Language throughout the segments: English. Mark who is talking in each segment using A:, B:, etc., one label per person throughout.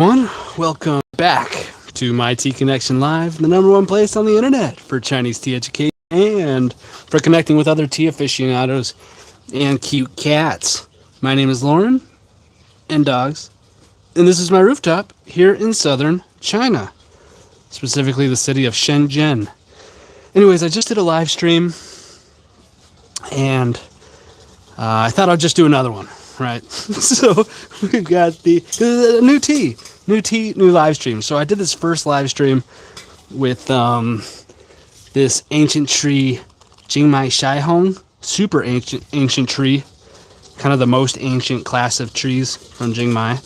A: Everyone, welcome back to My Tea Connection Live, the number one place on the internet for Chinese tea education and for connecting with other tea aficionados and cute cats. My name is Lauren, and dogs, and this is my rooftop here in southern China, specifically the city of Shenzhen. Anyways, I just did a live stream, and I thought I'd just do another one, right? So we've got the new live stream. So I did this first live stream with this ancient tree, Jingmai Shaihong, super ancient tree, kind of the most ancient class of trees from Jingmai.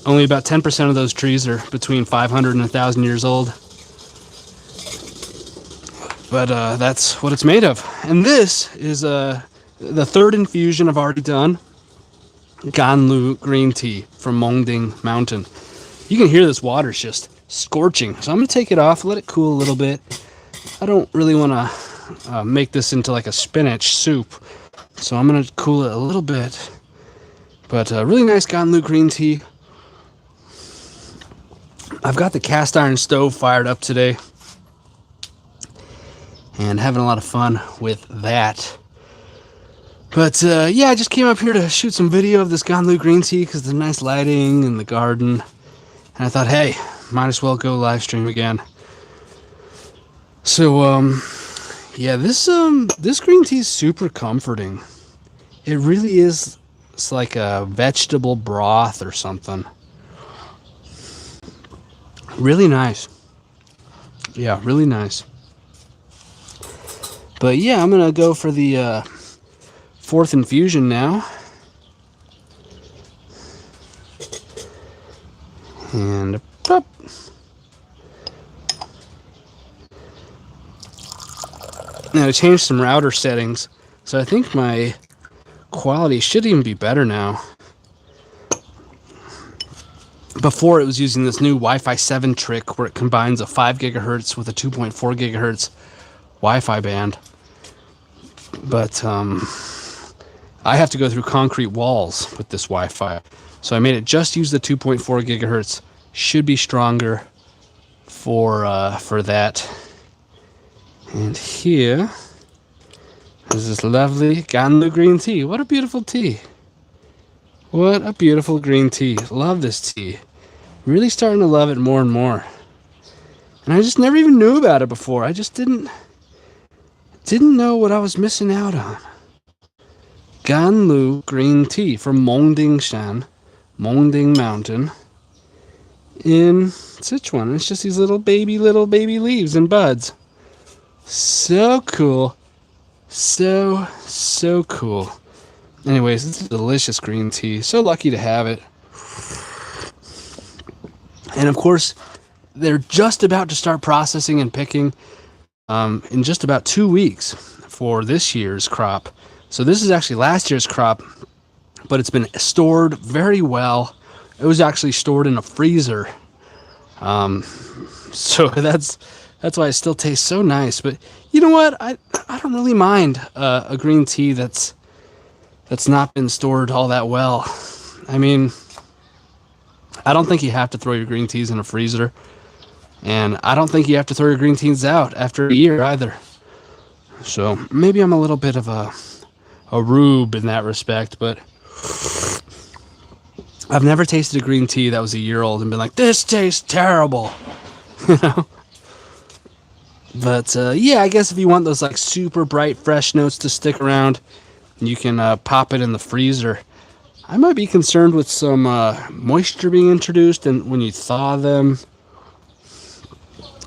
A: Only about 10% of those trees are between 500 and 1,000 years old. But that's what it's made of. And this is the third infusion I've already done. Gan Lu green tea from Mengding Mountain. You can hear this water's just scorching. So I'm going to take it off, let it cool a little bit. I don't really want to make this into like a spinach soup. So I'm going to cool it a little bit. But really nice Gan Lu green tea. I've got the cast iron stove fired up today. And having a lot of fun with that. But yeah, I just came up here to shoot some video of this Gan Lu green tea because there's nice lighting in the garden. And I thought, hey, might as well go live stream again. So yeah, this green tea is super comforting. It really is. It's like a vegetable broth or something. Really nice. Yeah, really nice. But yeah, I'm gonna go for the fourth infusion now. And pop. Now I changed some router settings, so I think my quality should even be better now. Before it was using this new Wi-Fi 7 trick where it combines a 5 gigahertz with a 2.4 gigahertz Wi-Fi band. But I have to go through concrete walls with this Wi-Fi. So I made it just use the 2.4 gigahertz. Should be stronger for that. And here is this lovely Gan Lu green tea. What a beautiful tea. What a beautiful green tea. Love this tea. Really starting to love it more and more. And I just never even knew about it before. I just didn't know what I was missing out on. Gan Lu green tea from Mengding Mountain in Sichuan. It's just these little baby leaves and buds. So cool. So cool. Anyways, it's a delicious green tea. So lucky to have it. And of course, they're just about to start processing and picking in just about 2 weeks for this year's crop. So this is actually last year's crop, but it's been stored very well. It was actually stored in a freezer. So that's why it still tastes so nice. But you know what? I don't really mind a green tea that's not been stored all that well. I mean, I don't think you have to throw your green teas in a freezer. And I don't think you have to throw your green teas out after a year either. So maybe I'm a little bit of a rube in that respect, but I've never tasted a green tea that was a year old and been like, this tastes terrible. You know? But yeah, I guess if you want those like super bright fresh notes to stick around, you can pop it in the freezer. I might be concerned with some moisture being introduced, and when you thaw them,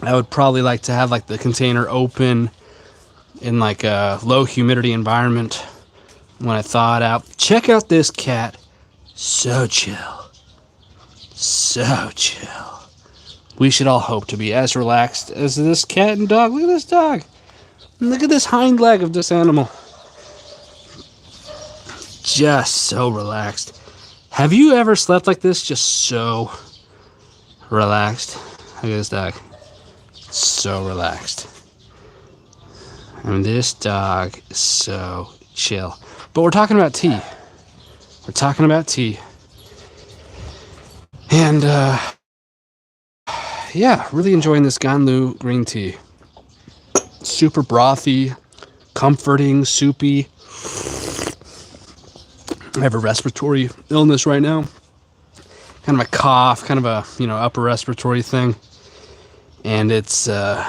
A: I would probably like to have like the container open in like a low humidity environment when I thaw it out. Check out this cat. So chill. So chill. We should all hope to be as relaxed as this cat and dog. Look at this dog. Look at this hind leg of this animal. Just so relaxed. Have you ever slept like this? Just so relaxed. Look at this dog. So relaxed. And this dog is so chill. But we're talking about tea. We're talking about tea. And yeah, really enjoying this Gan Lu green tea. Super brothy, comforting, soupy. I have a respiratory illness right now. Kind of a cough, kind of a, upper respiratory thing. And it's, well,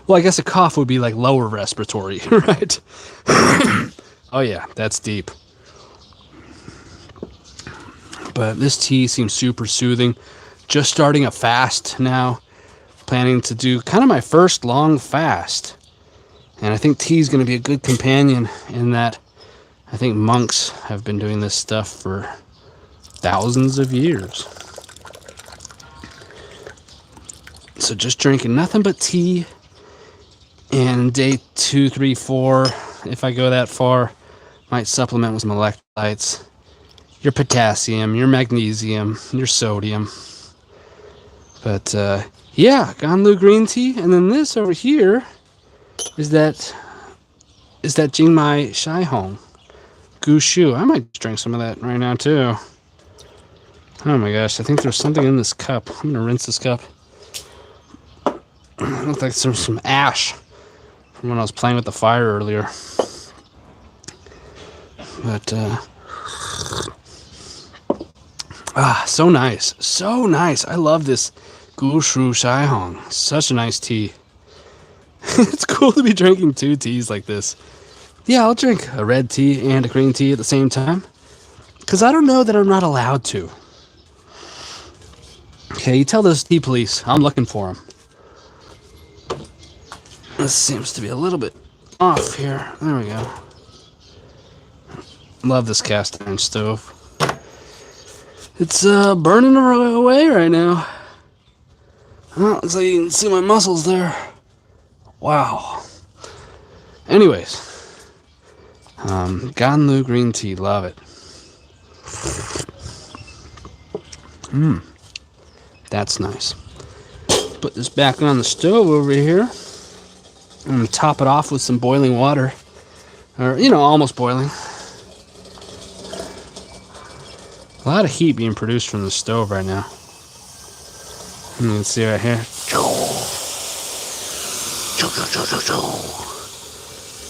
A: I guess a cough would be like lower respiratory, right? Oh yeah, that's deep. But this tea seems super soothing. Just starting a fast now. Planning to do kind of my first long fast. And I think tea is going to be a good companion in that. I think monks have been doing this stuff for thousands of years. So just drinking nothing but tea. And day 2, 3, 4, if I go that far, might supplement with some electrolytes. Your potassium, your magnesium, your sodium. But yeah, Gan Lu green tea. And then this over here is that Jingmai Shai Hong. Gushu. I might drink some of that right now too. Oh my gosh, I think there's something in this cup. I'm gonna rinse this cup. It looks like there's some ash from when I was playing with the fire earlier. But so nice. So nice. I love this Gushu Shai Hong. Such a nice tea. It's cool to be drinking two teas like this. Yeah, I'll drink a red tea and a green tea at the same time. Because I don't know that I'm not allowed to. Okay, you tell those tea police. I'm looking for them. This seems to be a little bit off here. There we go. Love this cast iron stove. It's burning away right now. Oh, looks like you can see my muscles there. Wow. Anyways. Gan Lu green tea, love it. That's nice. Put this back on the stove over here. I'm gonna top it off with some boiling water. Or, almost boiling. A lot of heat being produced from the stove right now. You can see right here.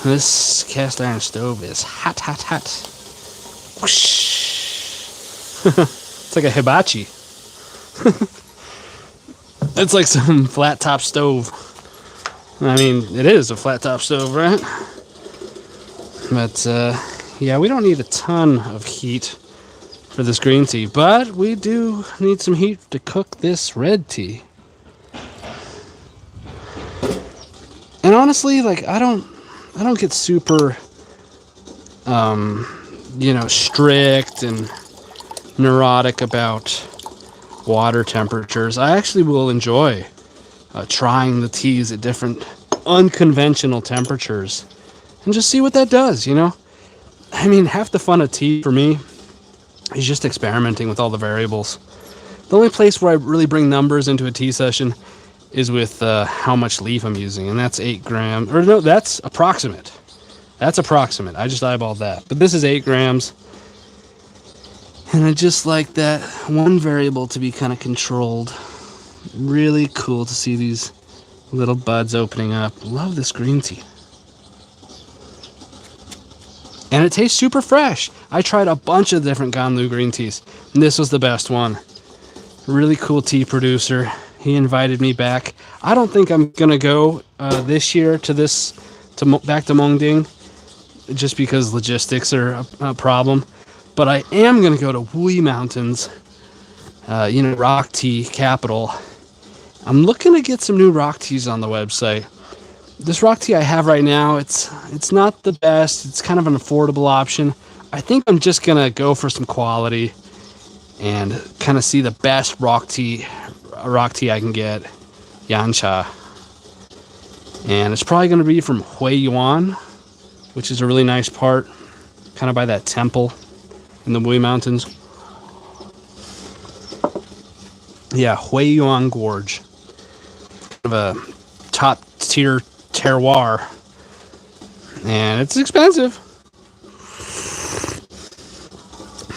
A: This cast iron stove is hot, hot, hot. Whoosh. It's like a hibachi. It's like some flat top stove. I mean, it is a flat top stove, right? But, yeah, we don't need a ton of heat for this green tea, but we do need some heat to cook this red tea. And honestly, like, I don't get super, strict and neurotic about water temperatures. I actually will enjoy trying the teas at different unconventional temperatures and just see what that does, I mean, half the fun of tea for me is just experimenting with all the variables. The only place where I really bring numbers into a tea session is with how much leaf I'm using, and that's 8 grams. Or no, that's approximate. That's approximate. I just eyeballed that. But this is 8 grams. And I just like that one variable to be kind of controlled. Really cool to see these little buds opening up. Love this green tea. And it tastes super fresh. I tried a bunch of different Gan Lu green teas, and this was the best one. Really cool tea producer. He invited me back. I don't think I'm gonna go this year to back to Mengding, just because logistics are a problem. But I am gonna go to Wui Mountains, rock tea capital. I'm looking to get some new rock teas on the website. This rock tea I have right now, it's not the best. It's kind of an affordable option. I think I'm just gonna go for some quality and kind of see the best rock tea I can get, Yancha. And it's probably going to be from Huiyuan, which is a really nice part, kind of by that temple in the Wui Mountains. Yeah, Huiyuan Gorge. Kind of a top tier terroir. And it's expensive.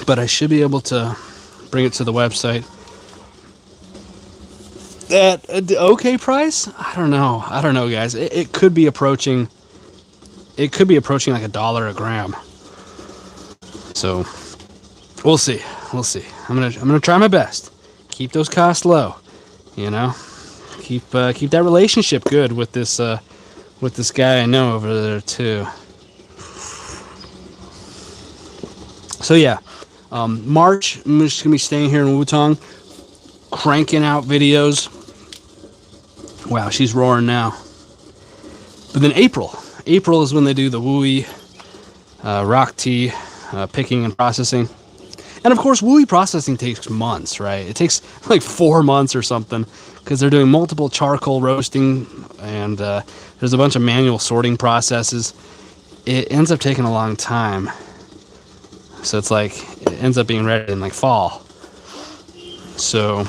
A: But I should be able to bring it to the website. At an okay price? I don't know, guys. It could be approaching. It could be approaching like $1 a gram. So we'll see. We'll see. I'm gonna try my best. Keep those costs low. You know, keep that relationship good with this guy I know over there too. So yeah, March I'm just gonna be staying here in Wutong, cranking out videos. Wow, she's roaring now. But then April is when they do the Wooey rock tea picking and processing. And of course, Wooey processing takes months, right? It takes like 4 months or something because they're doing multiple charcoal roasting and there's a bunch of manual sorting processes. It ends up taking a long time. So it's like, it ends up being ready in like fall. So,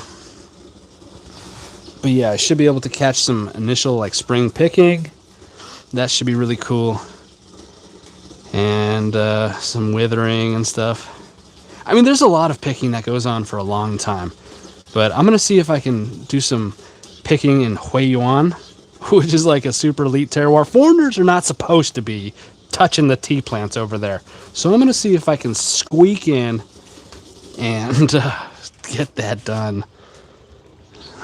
A: but yeah, I should be able to catch some initial like spring picking. That should be really cool. And some withering and stuff. I mean, there's a lot of picking that goes on for a long time. But I'm going to see if I can do some picking in Huiyuan, which is like a super elite terroir. Foreigners are not supposed to be touching the tea plants over there. So I'm going to see if I can squeak in and get that done.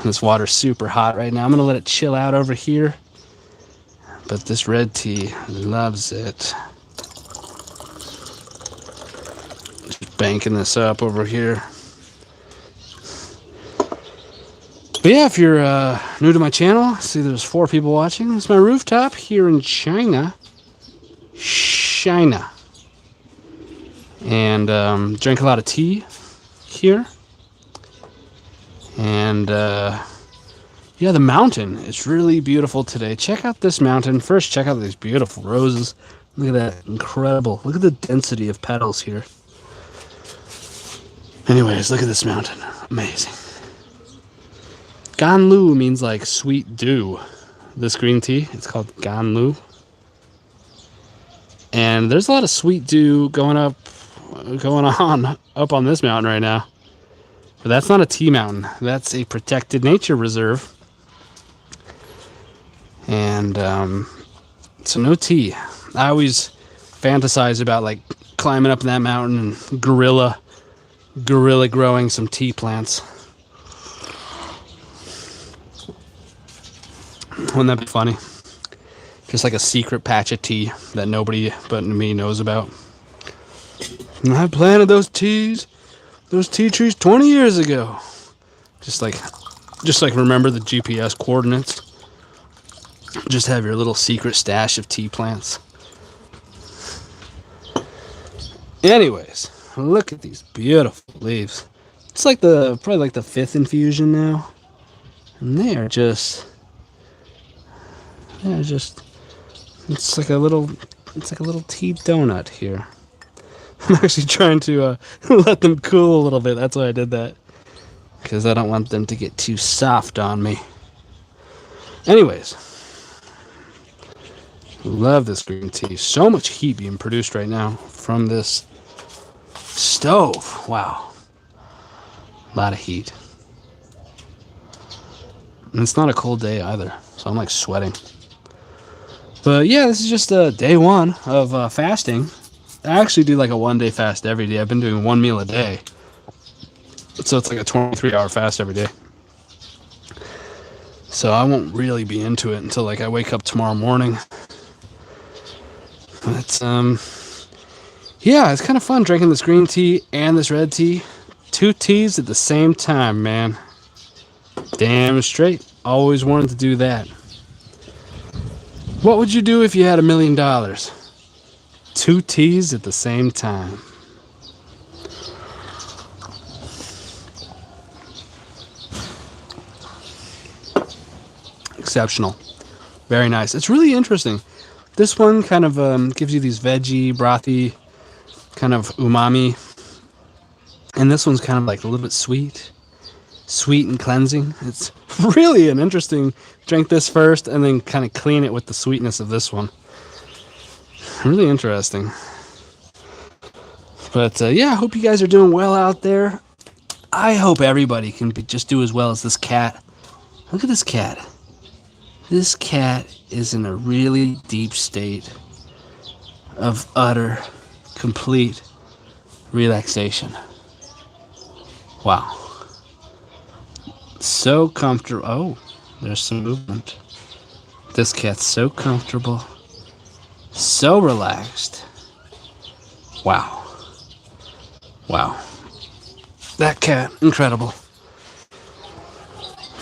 A: This water's super hot right now. I'm going to let it chill out over here. But this red tea loves it. Just banking this up over here. But yeah, if you're new to my channel, see there's 4 people watching. It's my rooftop here in China. And drink a lot of tea here. And yeah, the mountain is really beautiful today. Check out this mountain. First, check out these beautiful roses. Look at that, incredible. Look at the density of petals here. Anyways, look at this mountain. Amazing. Gan Lu means like sweet dew. This green tea, it's called Gan Lu. And there's a lot of sweet dew going on up on this mountain right now. But that's not a tea mountain. That's a protected nature reserve. And so no tea. I always fantasize about like climbing up that mountain and guerrilla growing some tea plants. Wouldn't that be funny? Just like a secret patch of tea that nobody but me knows about. And I planted those tea trees 20 years ago. Just like remember the GPS coordinates. Just have your little secret stash of tea plants. Anyways, look at these beautiful leaves. It's like probably like the 5th infusion now. And they are just it's like a little tea donut here. I'm actually trying to let them cool a little bit. That's why I did that. Because I don't want them to get too soft on me. Anyways. Love this green tea. So much heat being produced right now from this stove. Wow. A lot of heat. And it's not a cold day either. So I'm like sweating. But yeah, this is just day 1 of fasting. I actually do like a 1-day fast every day. I've been doing 1 meal a day. So it's like a 23-hour fast every day. So I won't really be into it until like I wake up tomorrow morning. But yeah, it's kind of fun drinking this green tea and this red tea. 2 teas at the same time, man. Damn straight. Always wanted to do that. What would you do if you had $1 million? 2 teas at the same time. Exceptional. Very nice. It's really interesting. This one kind of gives you these veggie, brothy, kind of umami. And this one's kind of like a little bit sweet and cleansing. It's really an interesting, drink this first and then kind of clean it with the sweetness of this one. Really interesting. But yeah, I hope you guys are doing well out there. I hope everybody can just do as well as this cat. Look at this cat. This cat is in a really deep state of utter, complete relaxation. Wow. So comfortable. Oh, there's some movement. This cat's so comfortable. So relaxed. Wow. Wow. That cat, incredible.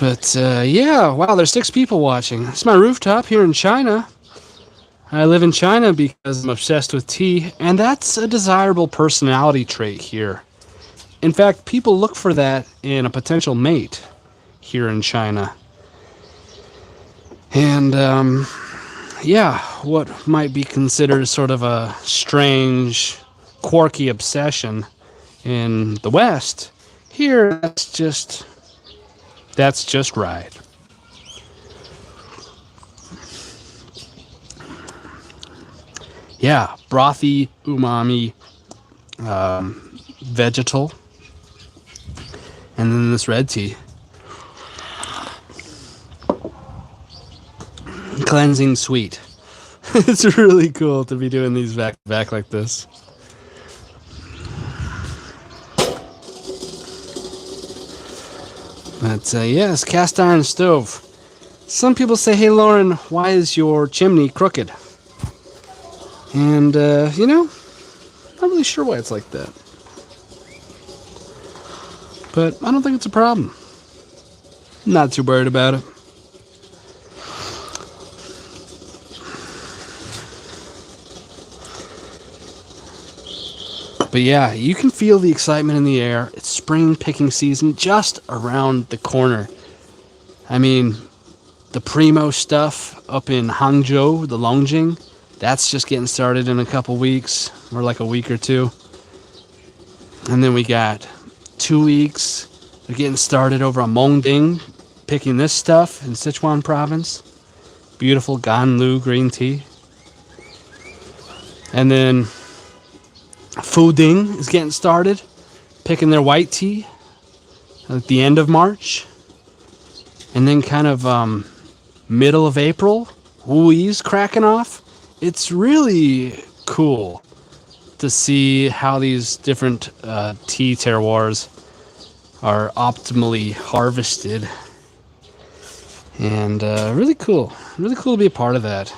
A: But, yeah, wow, there's 6 people watching. It's my rooftop here in China. I live in China because I'm obsessed with tea, and that's a desirable personality trait here. In fact, people look for that in a potential mate here in China. And, yeah, what might be considered sort of a strange, quirky obsession in the West, here, that's just right. Yeah, brothy, umami, vegetal, and then this red tea. Cleansing sweet. It's really cool to be doing these back to back like this. But yes, cast iron stove. Some people say, hey Lauren, why is your chimney crooked? And, you know, not really sure why it's like that. But I don't think it's a problem. Not too worried about it. But yeah, you can feel the excitement in the air. It's spring picking season just around the corner. I mean, the primo stuff up in Hangzhou, the Longjing, that's just getting started in a couple weeks, or like a week or two. And then we got 2 weeks. They're getting started over on Mengding, picking this stuff in Sichuan province. Beautiful Gan Lu green tea. And then Fuding is getting started, picking their white tea at the end of March. And then kind of middle of April, Wuyi's cracking off. It's really cool to see how these different tea terroirs are optimally harvested. And really cool to be a part of that.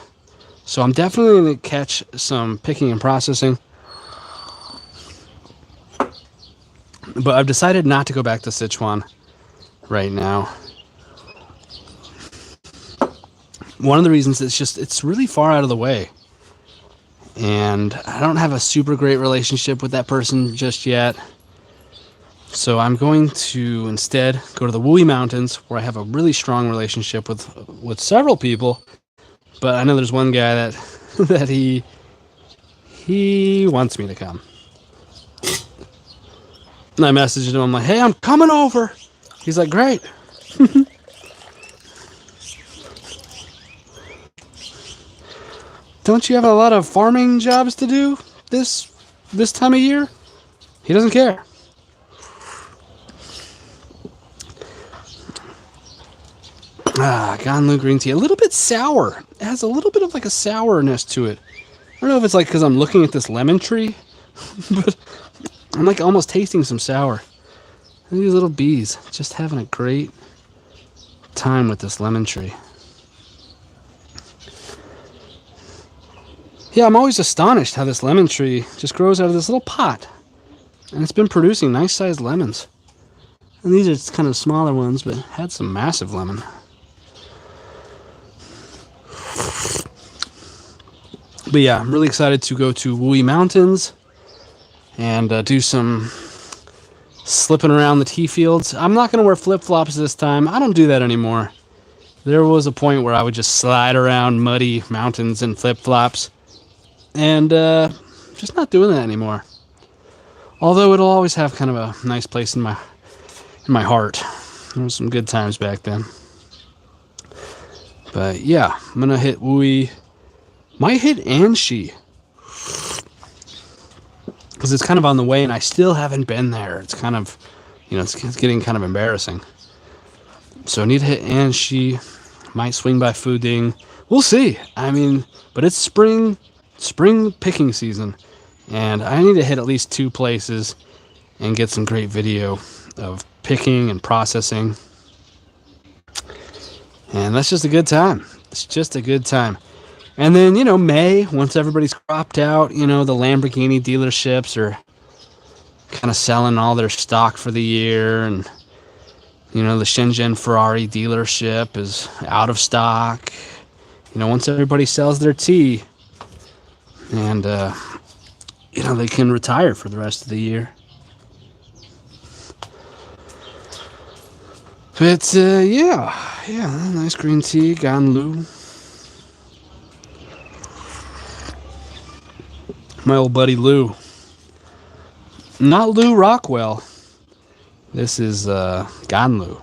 A: So I'm definitely going to catch some picking and processing. But I've decided not to go back to Sichuan right now. One of the reasons is just it's really far out of the way. And I don't have a super great relationship with that person just yet. So I'm going to instead go to the Wuyi Mountains, where I have a really strong relationship with several people. But I know there's one guy that he wants me to come. And I messaged him, I'm like, hey, I'm coming over. He's like, great. Don't you have a lot of farming jobs to do this time of year? He doesn't care. Gan Lu green tea. A little bit sour. It has a little bit of like a sourness to it. I don't know if it's like because I'm looking at this lemon tree, but I'm like almost tasting some sour. And these little bees just having a great time with this lemon tree. Yeah, I'm always astonished how this lemon tree just grows out of this little pot. And it's been producing nice sized lemons. And these are kind of smaller ones, but had some massive lemon. But yeah, I'm really excited to go to Wuyi Mountains and do some slipping around the tea fields. I'm not going to wear flip-flops this time. I don't do that anymore. There was a point where I would just slide around muddy mountains in flip-flops. And just not doing that anymore. Although it'll always have kind of a nice place in my heart. There were some good times back then. But yeah, I'm going to hit Wuyi. Might hit Anshi. Because it's kind of on the way and I still haven't been there. It's kind of, it's getting kind of embarrassing. So I need to hit, and she might swing by Fuding. We'll see. I mean, but it's spring picking season, and I need to hit at least 2 places and get some great video of picking and processing. And that's just a good time. It's just a good time. And then, May, once everybody's cropped out, the Lamborghini dealerships are kind of selling all their stock for the year, and the Shenzhen Ferrari dealership is out of stock. Once everybody sells their tea, and they can retire for the rest of the year. But yeah, nice green tea, Gan Lu. My old buddy Lou. Not Lou Rockwell. This is Gan Lu.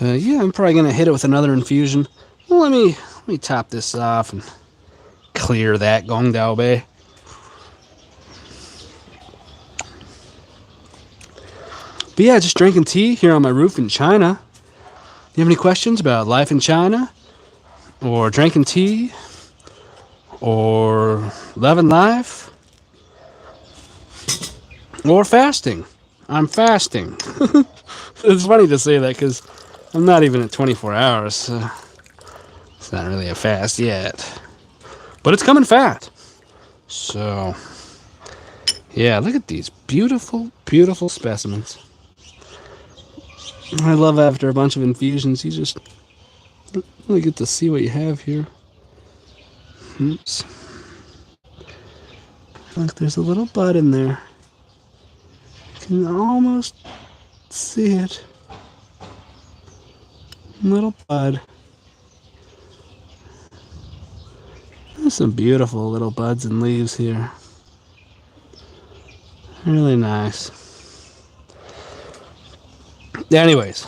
A: Yeah, I'm probably gonna hit it with another infusion. Well, let me top this off and clear that Gong Dao Bei. But yeah, just drinking tea here on my roof in China. You have any questions about life in China, or drinking tea, or loving life, or fasting? I'm fasting. It's funny to say that because I'm not even at 24 hours. So it's not really a fast yet, but it's coming fast. So yeah, look at these beautiful, beautiful specimens. I love after a bunch of infusions, you just really get to see what you have here. Oops. Look, there's a little bud in there. You can almost see it. Little bud. There's some beautiful little buds and leaves here. Really nice. Anyways,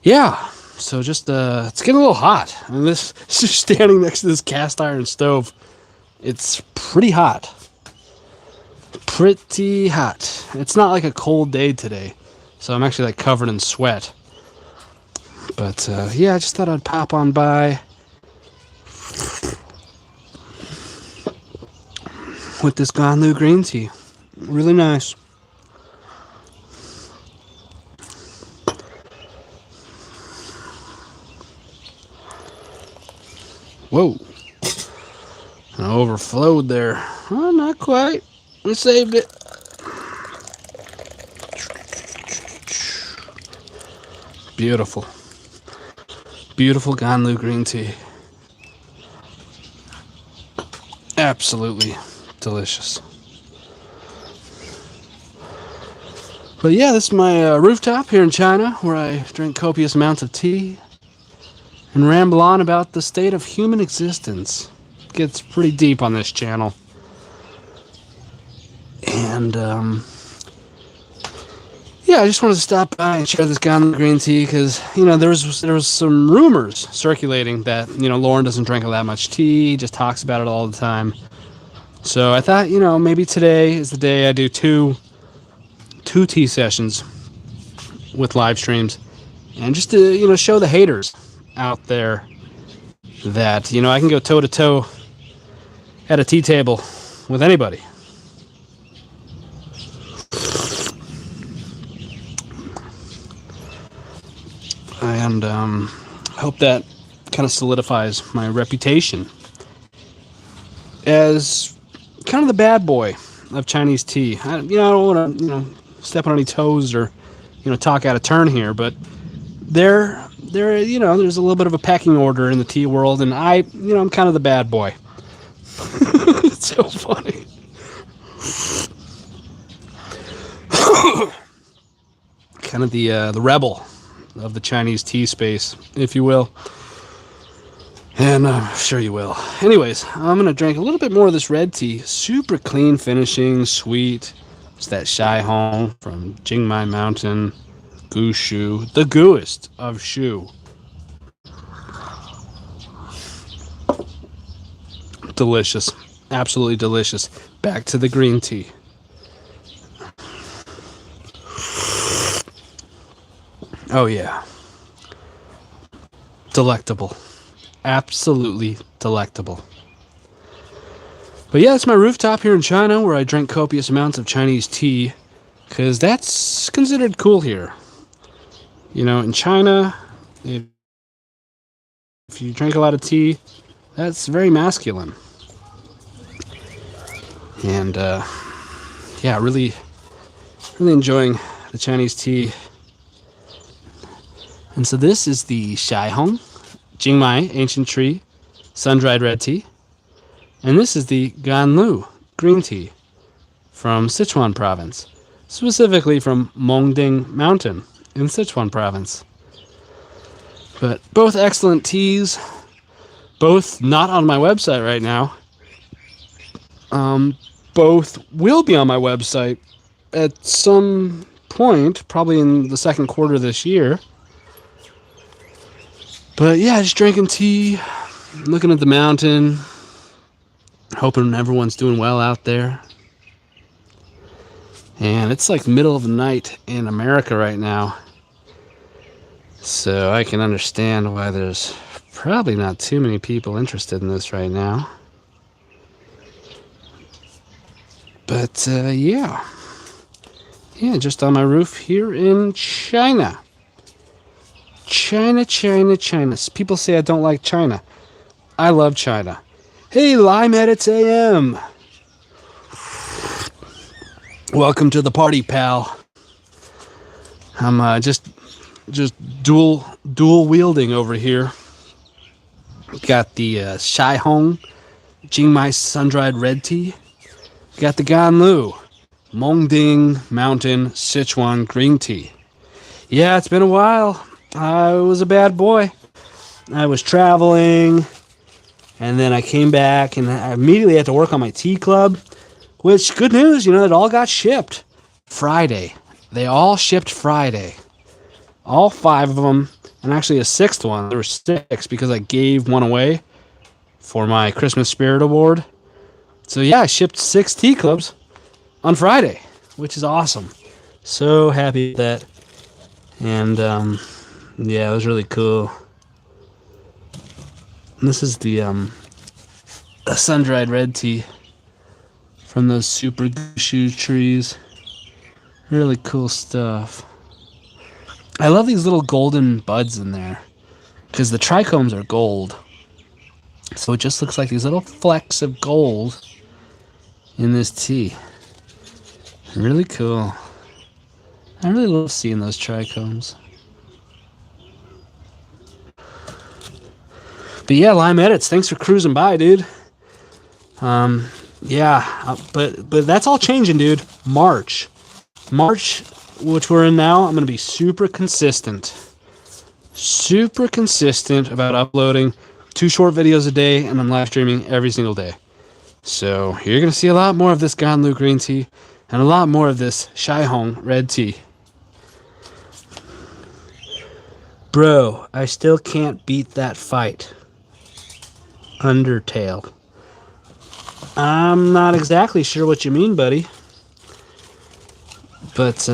A: yeah, so just it's getting a little hot. I mean, this just standing next to this cast iron stove, it's pretty hot. Pretty hot. It's not like a cold day today, so I'm actually like covered in sweat. But yeah, I just thought I'd pop on by with this Gan Lu green tea. Really nice. Whoa. I overflowed there. Oh, not quite. We saved it. Beautiful. Beautiful Gan Lu green tea. Absolutely delicious. But yeah, this is my rooftop here in China, where I drink copious amounts of tea and ramble on about the state of human existence. It gets pretty deep on this channel. And yeah, I just wanted to stop by and share this Gan Lu green tea because, there was some rumors circulating that, Lauren doesn't drink all that much tea, just talks about it all the time. So I thought, maybe today is the day I do two tea sessions with live streams, and just to, show the haters out there that, I can go toe to toe at a tea table with anybody. And I hope that kind of solidifies my reputation as kind of the bad boy of Chinese tea. I don't want to, step on any toes or, talk out of turn here, but there's a little bit of a pecking order in the tea world, and I'm kind of the bad boy. It's so funny. Kind of the rebel of the Chinese tea space, if you will. And I'm sure you will. Anyways, I'm going to drink a little bit more of this red tea. Super clean finishing, sweet. It's that Shai Hong from Jingmai Mountain, Gu Shu, the gooest of Shu. Delicious. Absolutely delicious. Back to the green tea. Oh yeah. Delectable. Absolutely delectable. But yeah, it's my rooftop here in China where I drink copious amounts of Chinese tea, because that's considered cool here. You know, in China, if you drink a lot of tea, that's very masculine. And yeah, really enjoying the Chinese tea. And so this is the Shaihong, Jingmai, ancient tree, sun-dried red tea. And this is the Gan Lu, green tea, from Sichuan province, specifically from Mengding Mountain in Sichuan province. But both excellent teas, both not on my website right now. Both will be on my website at some point, probably in the second quarter of this year. But yeah, just drinking tea, looking at the mountain, hoping everyone's doing well out there. And it's like middle of the night in America right now, so I can understand why there's probably not too many people interested in this right now. But yeah, just on my roof here in China. China. People say I don't like China. I love China. Hey, Lime Edits AM. Welcome to the party, pal. I'm just dual wielding over here. Got the Shaihong, Jingmai sun-dried red tea. Got the Gan Lu, Mengding Mountain Sichuan green tea. Yeah, it's been a while. I was a bad boy. I was traveling, and then I came back, and I immediately had to work on my tea club, which, good news, it all got shipped Friday. They all shipped Friday. All 5 of them, and actually a 6th one. There were 6 because I gave one away for my Christmas Spirit Award. So yeah, I shipped 6 tea clubs on Friday, which is awesome. So happy with that. And yeah, it was really cool. And this is the sun-dried red tea from those super gushu trees. Really cool stuff. I love these little golden buds in there, because the trichomes are gold. So it just looks like these little flecks of gold in this tea. Really cool. I really love seeing those trichomes. But yeah, Lime Edits, thanks for cruising by, dude. Yeah, but that's all changing, dude. March, which we're in now, I'm going to be super consistent about uploading 2 short videos a day, and I'm live streaming every single day. So you're going to see a lot more of this Gan Lu green tea and a lot more of this Shaihong red tea. Bro, I still can't beat that fight. Undertale. I'm not exactly sure what you mean, buddy. But,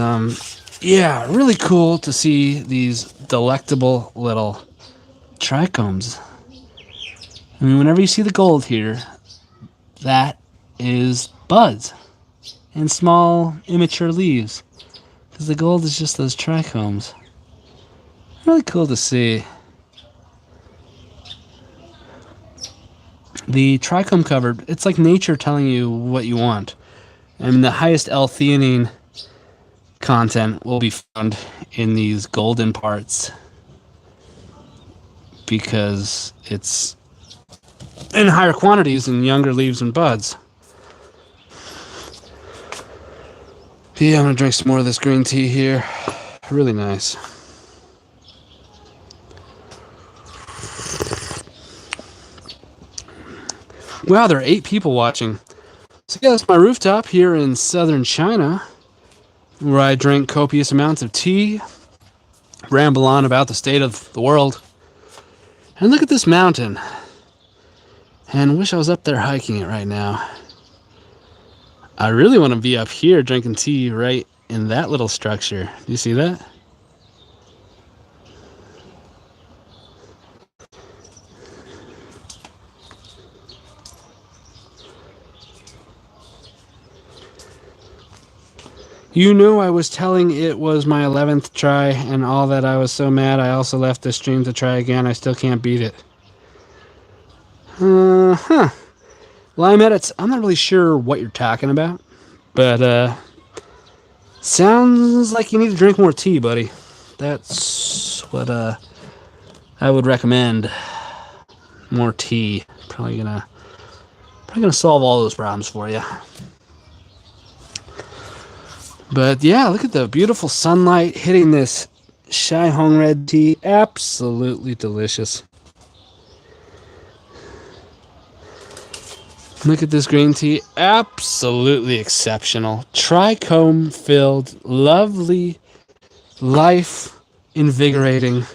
A: yeah, really cool to see these delectable little trichomes. I mean, whenever you see the gold here, that is buds and small immature leaves, because the gold is just those trichomes. Really cool to see. The trichome covered, it's like nature telling you what you want. I mean, the highest L-theanine content will be found in these golden parts, because it's in higher quantities in younger leaves and buds. Yeah, I'm gonna drink some more of this green tea here. Really nice. Wow, there are 8 people watching. So yeah, that's my rooftop here in southern China, where I drink copious amounts of tea, ramble on about the state of the world, and look at this mountain. And wish I was up there hiking it right now. I really want to be up here drinking tea right in that little structure. Do you see that? You know, I was telling it was my 11th try, and all that I was so mad I also left the stream to try again. I still can't beat it. Huh. Lime edits, I'm not really sure what you're talking about, but sounds like you need to drink more tea, buddy. That's what I would recommend. More tea. Probably gonna solve all those problems for you. But yeah, look at the beautiful sunlight hitting this Shai Hong red tea. Absolutely delicious. Look at this green tea. Absolutely exceptional. Trichome filled, lovely, life invigorating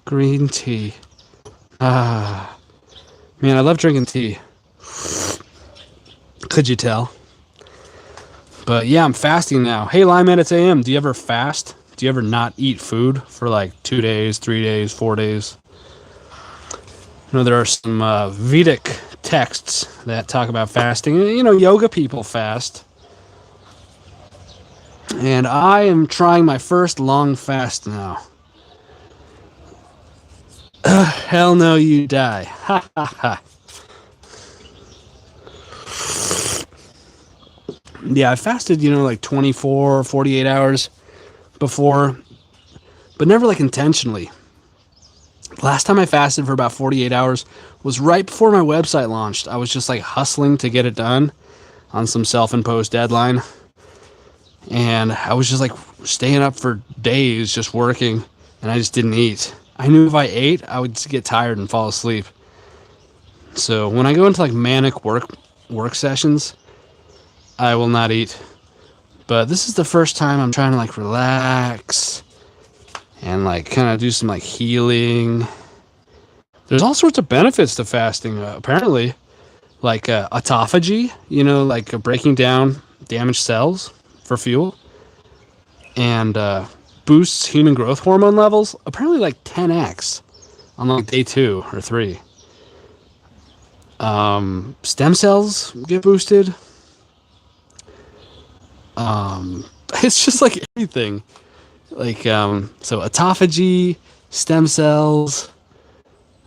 A: green tea. Ah, man, I love drinking tea. Could you tell? But yeah, I'm fasting now. Hey, Lime Edits AM, do you ever fast? Do you ever not eat food for like 2 days, 3 days, 4 days? You know, there are some Vedic texts that talk about fasting. You know, yoga people fast. And I am trying my first long fast now. Hell no, you die. Ha ha ha. Yeah, I fasted, you know, like 24, 48 hours before, but never like intentionally. Last time I fasted for about 48 hours was right before my website launched. I was just like hustling to get it done on some self-imposed deadline. And I was just like staying up for days just working, and I just didn't eat. I knew if I ate, I would get tired and fall asleep. So when I go into like manic work sessions, I will not eat. But this is the first time I'm trying to like relax and like kind of do some like healing. There's all sorts of benefits to fasting, apparently. Like autophagy, you know, like breaking down damaged cells for fuel. And boosts human growth hormone levels, apparently like 10x on like day 2 or 3. Stem cells get boosted. It's just like everything. Like, so autophagy, stem cells,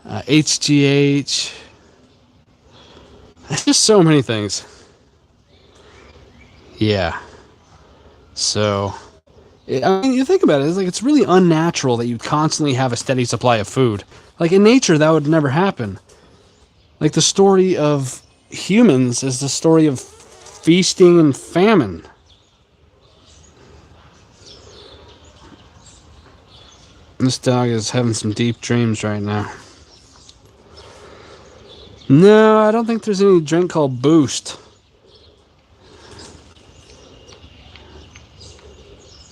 A: HGH. It's just so many things. Yeah. So, I mean, you think about it, it's like it's really unnatural that you constantly have a steady supply of food. Like in nature, that would never happen. Like the story of humans is the story of feasting and famine. This dog is having some deep dreams right now. No, I don't think there's any drink called Boost.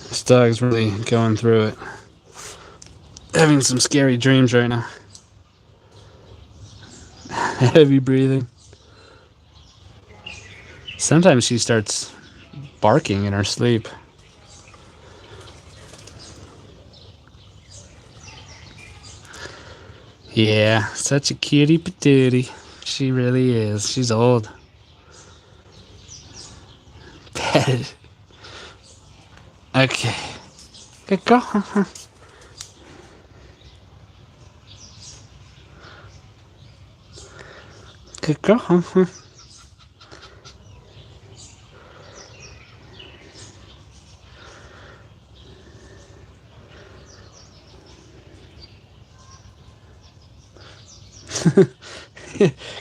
A: This dog's really going through it. Having some scary dreams right now. Heavy breathing. Sometimes she starts barking in her sleep. Yeah, such a cutie patootie. She really is. She's old. Pet it. Okay. Good girl. Good girl.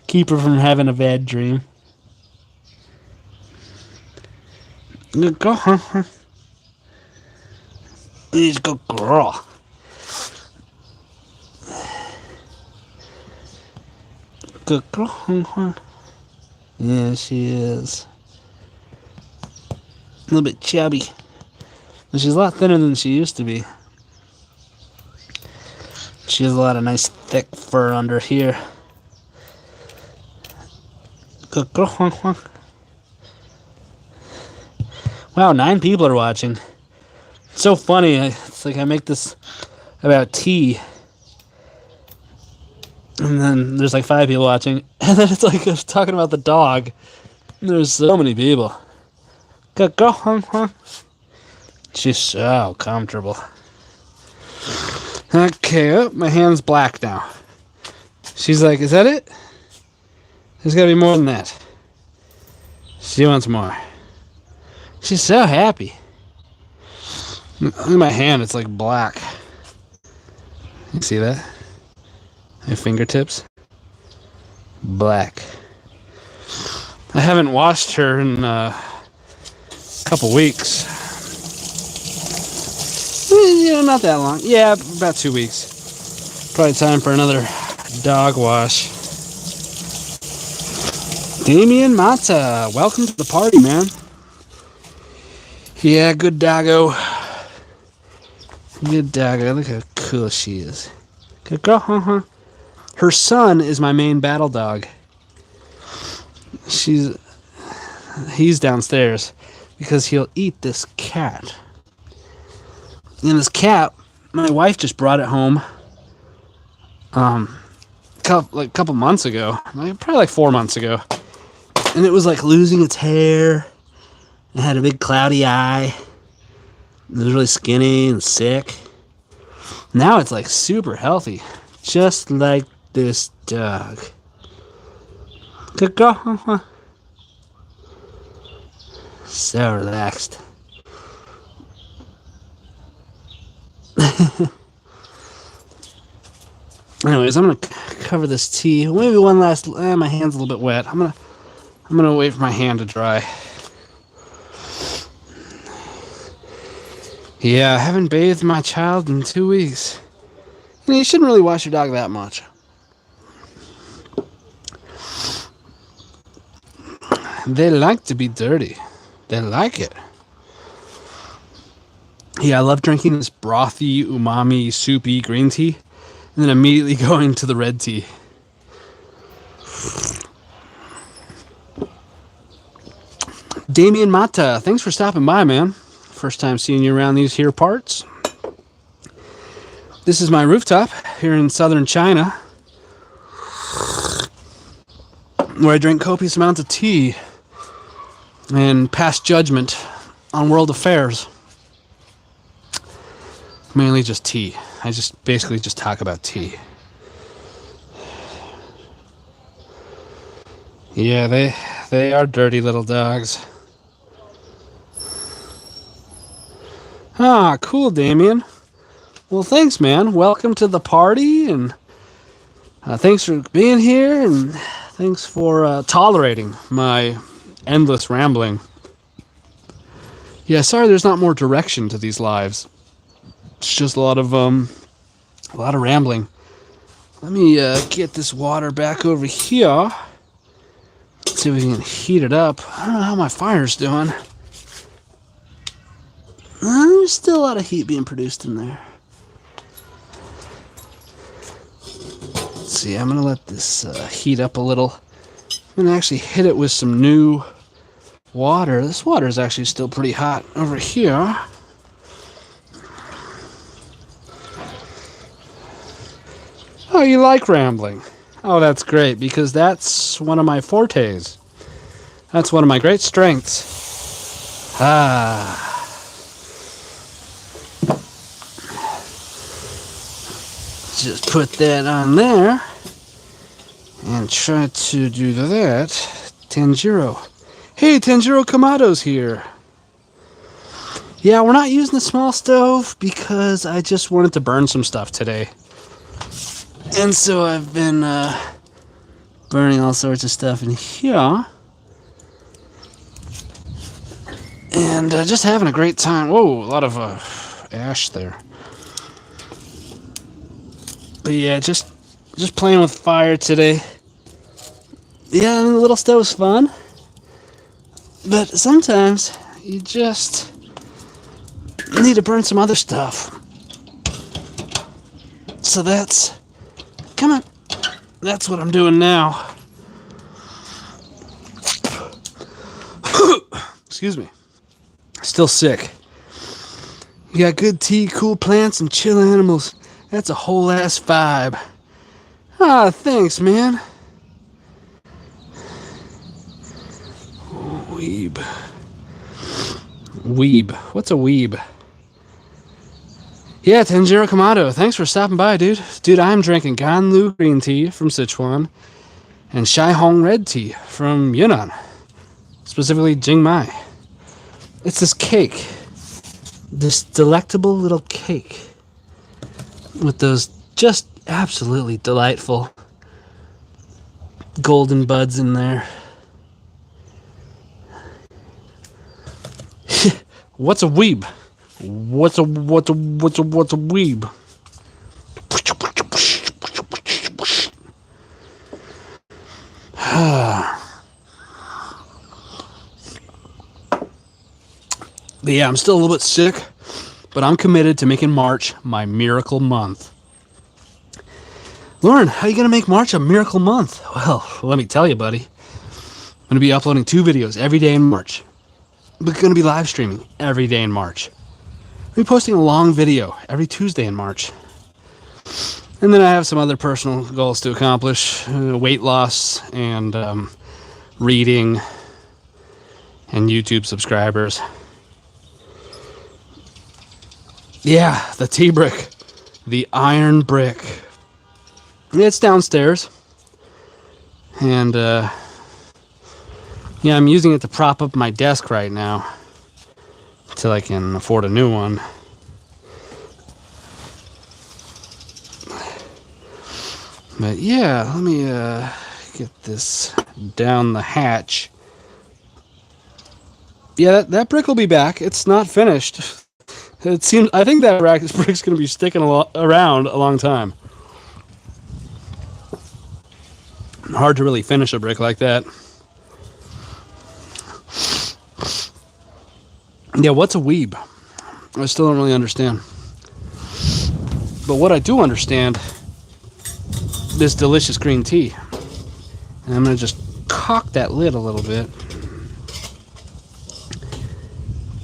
A: Keep her from having a bad dream. Good girl. She's a good girl. Good girl. Yeah, she is. A little bit chubby. But she's a lot thinner than she used to be. She has a lot of nice thick fur under here. Good girl. Honk, honk. Wow, 9 people are watching. It's so funny. It's like I make this about tea. And then there's like 5 people watching. And then it's like I'm talking about the dog. And there's so many people. Good girl. Honk, honk. She's so comfortable. Okay, oh, my hand's black now. She's like, is that it? There's gotta be more than that. She wants more. She's so happy. Look at my hand, it's like black. You see that? My fingertips? Black. I haven't washed her in a couple weeks. Not that long. Yeah, about 2 weeks. Probably time for another dog wash. Damien Mata, welcome to the party, man. Yeah, good doggo. Good doggo. Look how cool she is. Good girl, huh? Her son is my main battle dog. He's downstairs because he'll eat this cat. And this cat, my wife just brought it home a couple months ago. Probably like 4 months ago. And it was like losing its hair. It had a big cloudy eye. It was really skinny and sick. Now it's like super healthy. Just like this dog. Good girl. So relaxed. Anyways, I'm gonna cover this tea. Maybe one last. My hand's a little bit wet. I'm gonna wait for my hand to dry. Yeah, I haven't bathed my child in 2 weeks. You shouldn't really wash your dog that much. They like to be dirty. They like it. Yeah, I love drinking this brothy, umami, soupy green tea, and then immediately going to the red tea. Damien Mata, thanks for stopping by, man. First time seeing you around these here parts. This is my rooftop here in southern China, where I drink copious amounts of tea and pass judgment on world affairs. Mainly just tea. I basically just talk about tea. Yeah, they are dirty little dogs. Ah, cool, Damien. Well, thanks, man. Welcome to the party, and thanks for being here, and thanks for tolerating my endless rambling. Yeah, sorry there's not more direction to these lives. It's just a lot of rambling. Let me get this water back over here. Let's see if we can heat it up. I don't know how my fire's doing. There's still a lot of heat being produced in there. Let's see, I'm going to let this heat up a little. I'm going to actually hit it with some new water. This water is actually still pretty hot over here. Oh, you like rambling? Oh, that's great, because that's one of my fortes. That's one of my great strengths. Ah. Just put that on there and try to do that. Tanjiro. Hey, Tanjiro Kamato's here. Yeah, we're not using the small stove because I just wanted to burn some stuff today. And so I've been burning all sorts of stuff in here. And just having a great time. Whoa, a lot of ash there. But yeah, just playing with fire today. Yeah, the little stove's fun. But sometimes you just need to burn some other stuff. So that's... Come on. That's what I'm doing now. Excuse me. Still sick. You got good tea, cool plants, and chill animals. That's a whole ass vibe. Ah, thanks, man. Weeb. Weeb. What's a weeb? Yeah, Tanjiro Kamado. Thanks for stopping by, dude. Dude, I'm drinking Gan Lu green tea from Sichuan and Shai Hong red tea from Yunnan. Specifically, Jingmai. It's this cake. This delectable little cake with those just absolutely delightful golden buds in there. What's a weeb? What's a weeb? But yeah, I'm still a little bit sick, but I'm committed to making March my miracle month. Lauren, how are you going to make March a miracle month? Well, let me tell you, buddy. I'm going to be uploading 2 videos every day in March. We're going to be live streaming every day in March. I'll be posting a long video every Tuesday in March. And then I have some other personal goals to accomplish. Weight loss and reading and YouTube subscribers. Yeah, the tea brick. The iron brick. It's downstairs. And, yeah, I'm using it to prop up my desk right now. Until I can afford a new one. But, yeah, let me, get this down the hatch. Yeah, that brick will be back. It's not finished. It seems. I think that brick's going to be sticking around a long time. Hard to really finish a brick like that. Yeah, what's a weeb? I still don't really understand. But what I do understand, this delicious green tea. And I'm going to just cock that lid a little bit.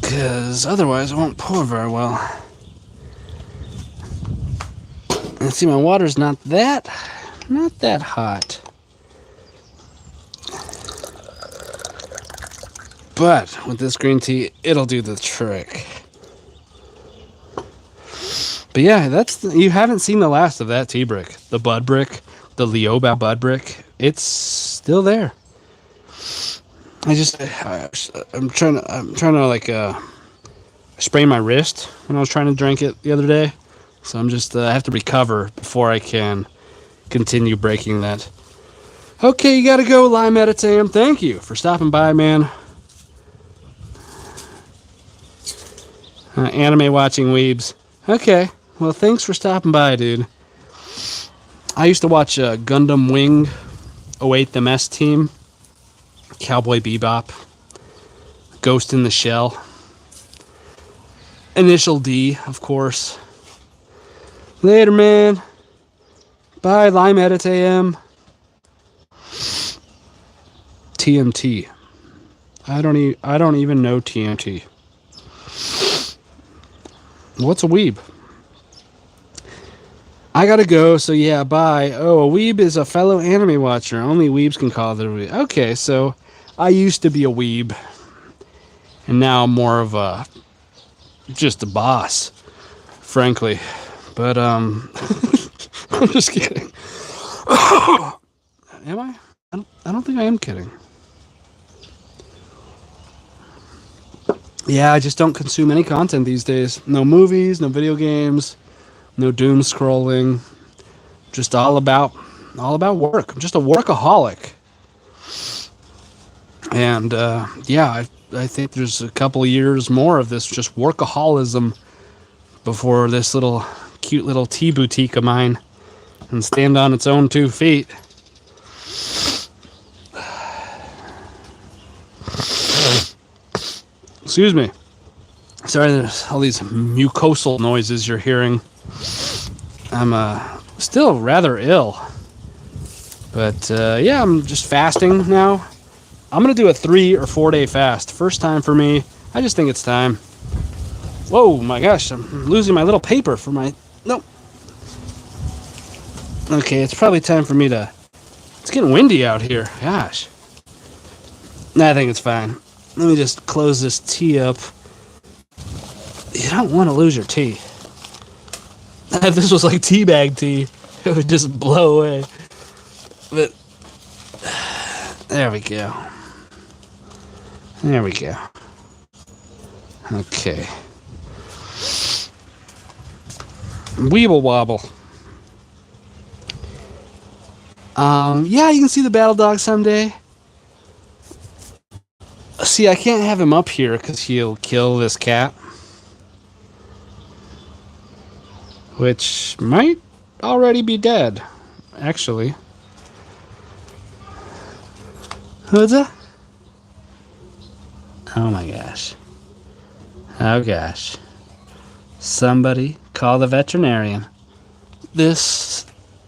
A: Because otherwise it won't pour very well. And see, my water's not that hot. But with this green tea, it'll do the trick. But yeah, you haven't seen the last of that tea brick. The bud brick, the Liuba bud brick. It's still there. I'm trying to like sprain my wrist when I was trying to drink it the other day. So I have to recover before I can continue breaking that. Okay, you gotta go, Lime Meditam. Thank you for stopping by, man. Anime watching weebs. Okay, well, thanks for stopping by, dude. I used to watch Gundam Wing 08 The Mess Team, Cowboy Bebop, Ghost in the Shell, Initial D, of course. Later, man. Bye, Lime Edit AM. TMT. I don't even know TMT. What's a weeb? I gotta go, so yeah, bye. Oh, a weeb is a fellow anime watcher. Only weebs can call it a weeb. Okay, so I used to be a weeb. And now I'm more of just a boss, frankly. But, I'm just kidding. Am I? I don't think I am kidding. Yeah, I just don't consume any content these days. No movies, no video games, no doom scrolling. Just all about work. I'm just a workaholic. And yeah, I think there's a couple of years more of this just workaholism before this cute little tea boutique of mine can stand on its own 2 feet. Excuse me. Sorry, there's all these mucosal noises you're hearing. I'm still rather ill. But yeah, I'm just fasting now. I'm going to do a 3 or 4 day fast. First time for me. I just think it's time. Whoa, my gosh, I'm losing my little paper for my... Nope. Okay, it's probably time for me to... It's getting windy out here. Gosh. Nah, I think it's fine. Let me just close this tea up. You don't want to lose your tea. If this was like teabag tea, it would just blow away. But... There we go. There we go. Okay. Weeble wobble. Yeah, you can see the battle dog someday. See, I can't have him up here because he'll kill this cat. Which might already be dead, actually. What's that? Oh my gosh. Oh gosh. Somebody call the veterinarian. This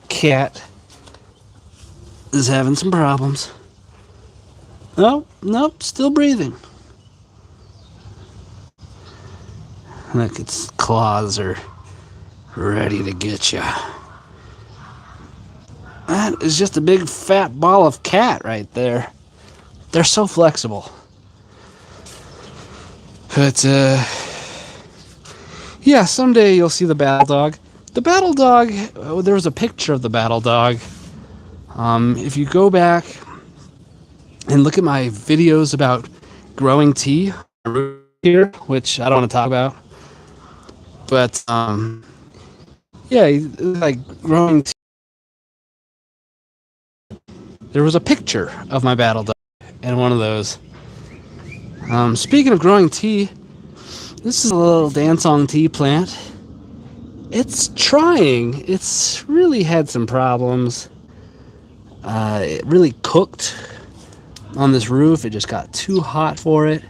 A: cat is having some problems. Oh, nope, still breathing. Look, its claws are ready to get you. That is just a big fat ball of cat right there. They're so flexible. But, yeah, someday you'll see the battle dog. The battle dog, there was a picture of the battle dog. If you go back and look at my videos about growing tea here, which I don't want to talk about. But, yeah, like growing tea. There was a picture of my battle dog in one of those. Speaking of growing tea, this is a little dancong tea plant. It's trying. It's really had some problems. It really cooked on this roof. It just got too hot for it.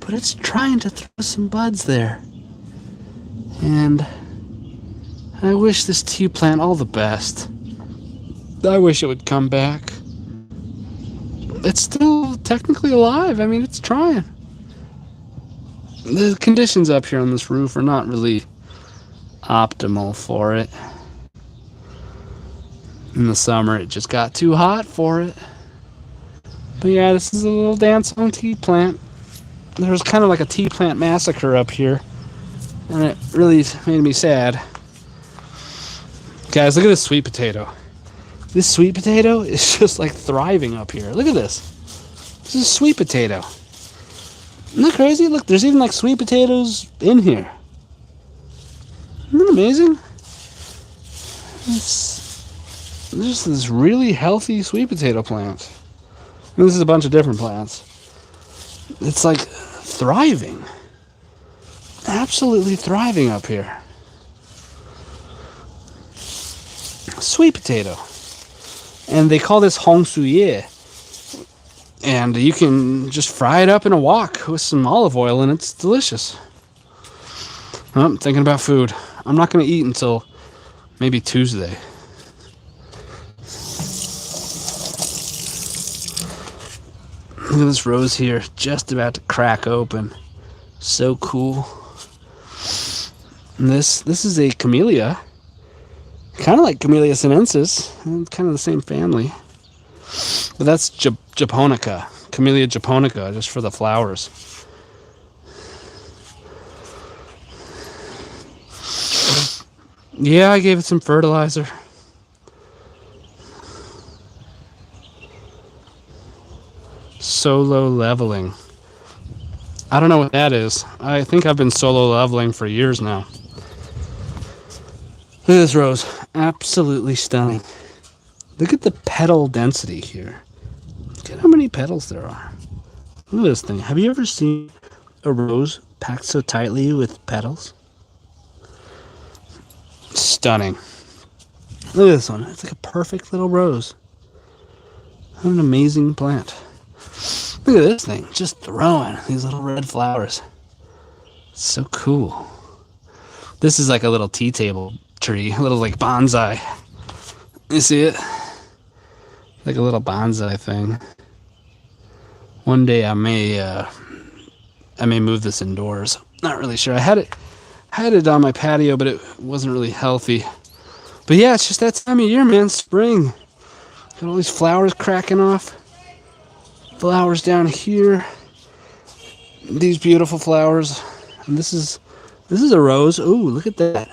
A: But it's trying to throw some buds there. And I wish this tea plant all the best. I wish it would come back. It's still technically alive. I mean, it's trying. The conditions up here on this roof are not really optimal for it. In the summer, it just got too hot for it. But yeah, this is a little dancing tea plant. There was kind of like a tea plant massacre up here, and it really made me sad. Guys, look at this sweet potato. This sweet potato is just like thriving up here. Look at this. This is sweet potato. Isn't that crazy? Look, there's even like sweet potatoes in here. Isn't that amazing? It's just this really healthy sweet potato plant. And this is a bunch of different plants. It's like thriving. Absolutely thriving up here. Sweet potato. And they call this hong suye. And you can just fry it up in a wok with some olive oil and it's delicious. Oh, I'm thinking about food. I'm not going to eat until maybe Tuesday. Look at this rose here, just about to crack open. So cool. And this is a camellia. Kind of like Camellia sinensis. Kind of the same family. But that's japonica. Camellia japonica, just for the flowers. Yeah, I gave it some fertilizer. Solo leveling. I don't know what that is. I think I've been solo leveling for years now. Look at this rose. Absolutely stunning. Look at the petal density here. Look at how many petals there are. Look at this thing. Have you ever seen a rose packed so tightly with petals? Stunning. Look at this one. It's like a perfect little rose. What an amazing plant. Look at this thing. Just throwing these little red flowers. It's so cool. This is like a little tea table tree. A little like bonsai. You see it? Like a little bonsai thing. One day I may move this indoors. Not really sure. I had it on my patio, but it wasn't really healthy. But yeah, it's just that time of year, man. Spring. Got all these flowers cracking off. Flowers down here. These beautiful flowers. And this is a rose. Ooh, look at that.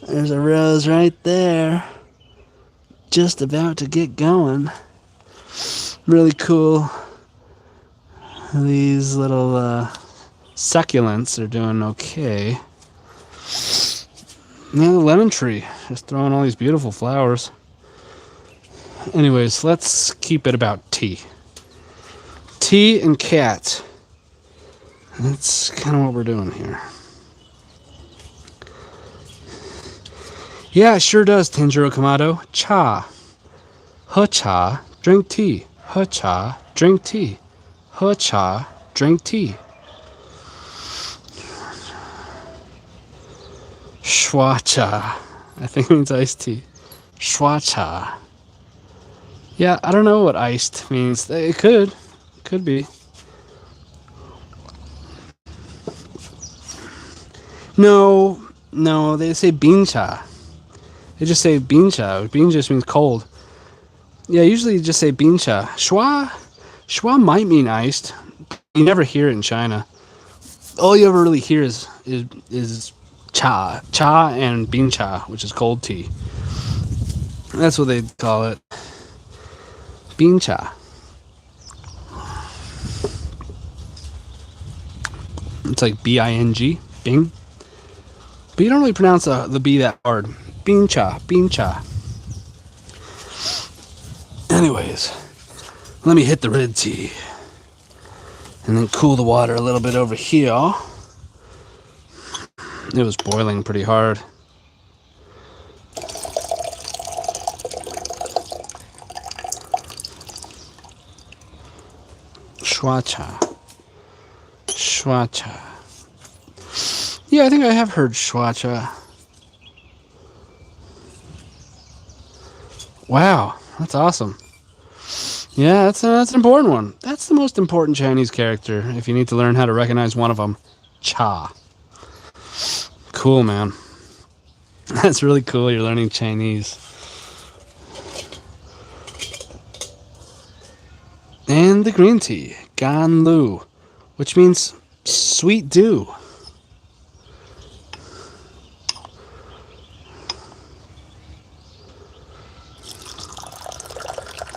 A: There's a rose right there. Just about to get going. Really cool. These little succulents are doing okay. Yeah, the lemon tree. Just throwing all these beautiful flowers. Anyways, let's keep it about tea. Tea and cats. That's kind of what we're doing here. Yeah, it sure does, Tenjiro Kamado. Cha. Ha-cha, drink tea. Ha-cha, drink tea. Ha-cha, drink tea. Shwa-cha. I think it means iced tea. Shwa-cha. Yeah, I don't know what iced means. It could. Could be. No, they say bean cha. They just say bean cha. Bean just means cold. Yeah, usually you just say bean cha. Shua might mean iced. You never hear it in China. All you ever really hear is cha. Cha and bean cha, which is cold tea. That's what they call it. Bean cha. It's like B-I-N-G. Bing. But you don't really pronounce the B that hard. Bean cha. Bean cha. Anyways, let me hit the red tea. And then cool the water a little bit over here. It was boiling pretty hard. Shwa-cha. Shwa-cha. Yeah, I think I have heard shwa-cha. Wow, that's awesome. Yeah, that's an important one. That's the most important Chinese character, if you need to learn how to recognize one of them. Cha. Cool, man. That's really cool, you're learning Chinese. And the green tea, Gan Lu, which means sweet dew.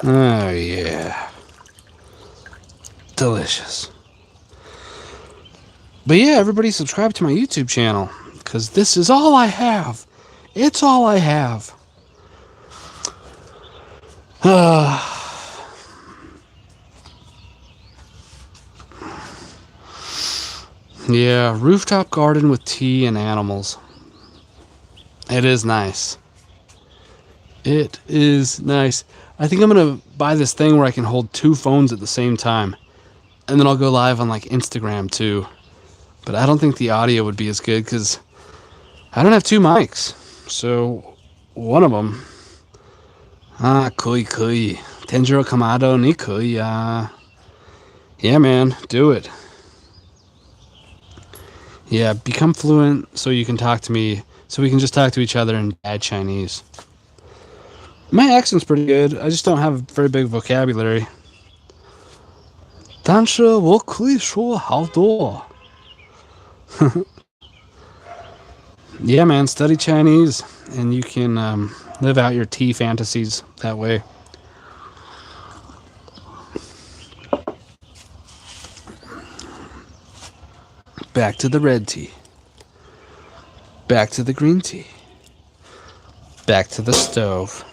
A: Oh, yeah. Delicious. But yeah, everybody subscribe to my YouTube channel, because this is all I have. It's all I have. Yeah, rooftop garden with tea and animals. It is nice. It is nice. I think I'm going to buy this thing where I can hold two phones at the same time. And then I'll go live on like Instagram too. But I don't think the audio would be as good because I don't have two mics. So one of them. Kui. Tenjiro Kamado ni kui. Yeah, man, do it. Yeah, become fluent so you can talk to me. So we can just talk to each other in bad Chinese. My accent's pretty good. I just don't have a very big vocabulary. 但是我可以说好多. Yeah, man, study Chinese, and you can live out your tea fantasies that way. Back to the red tea. Back to the green tea. Back to the stove.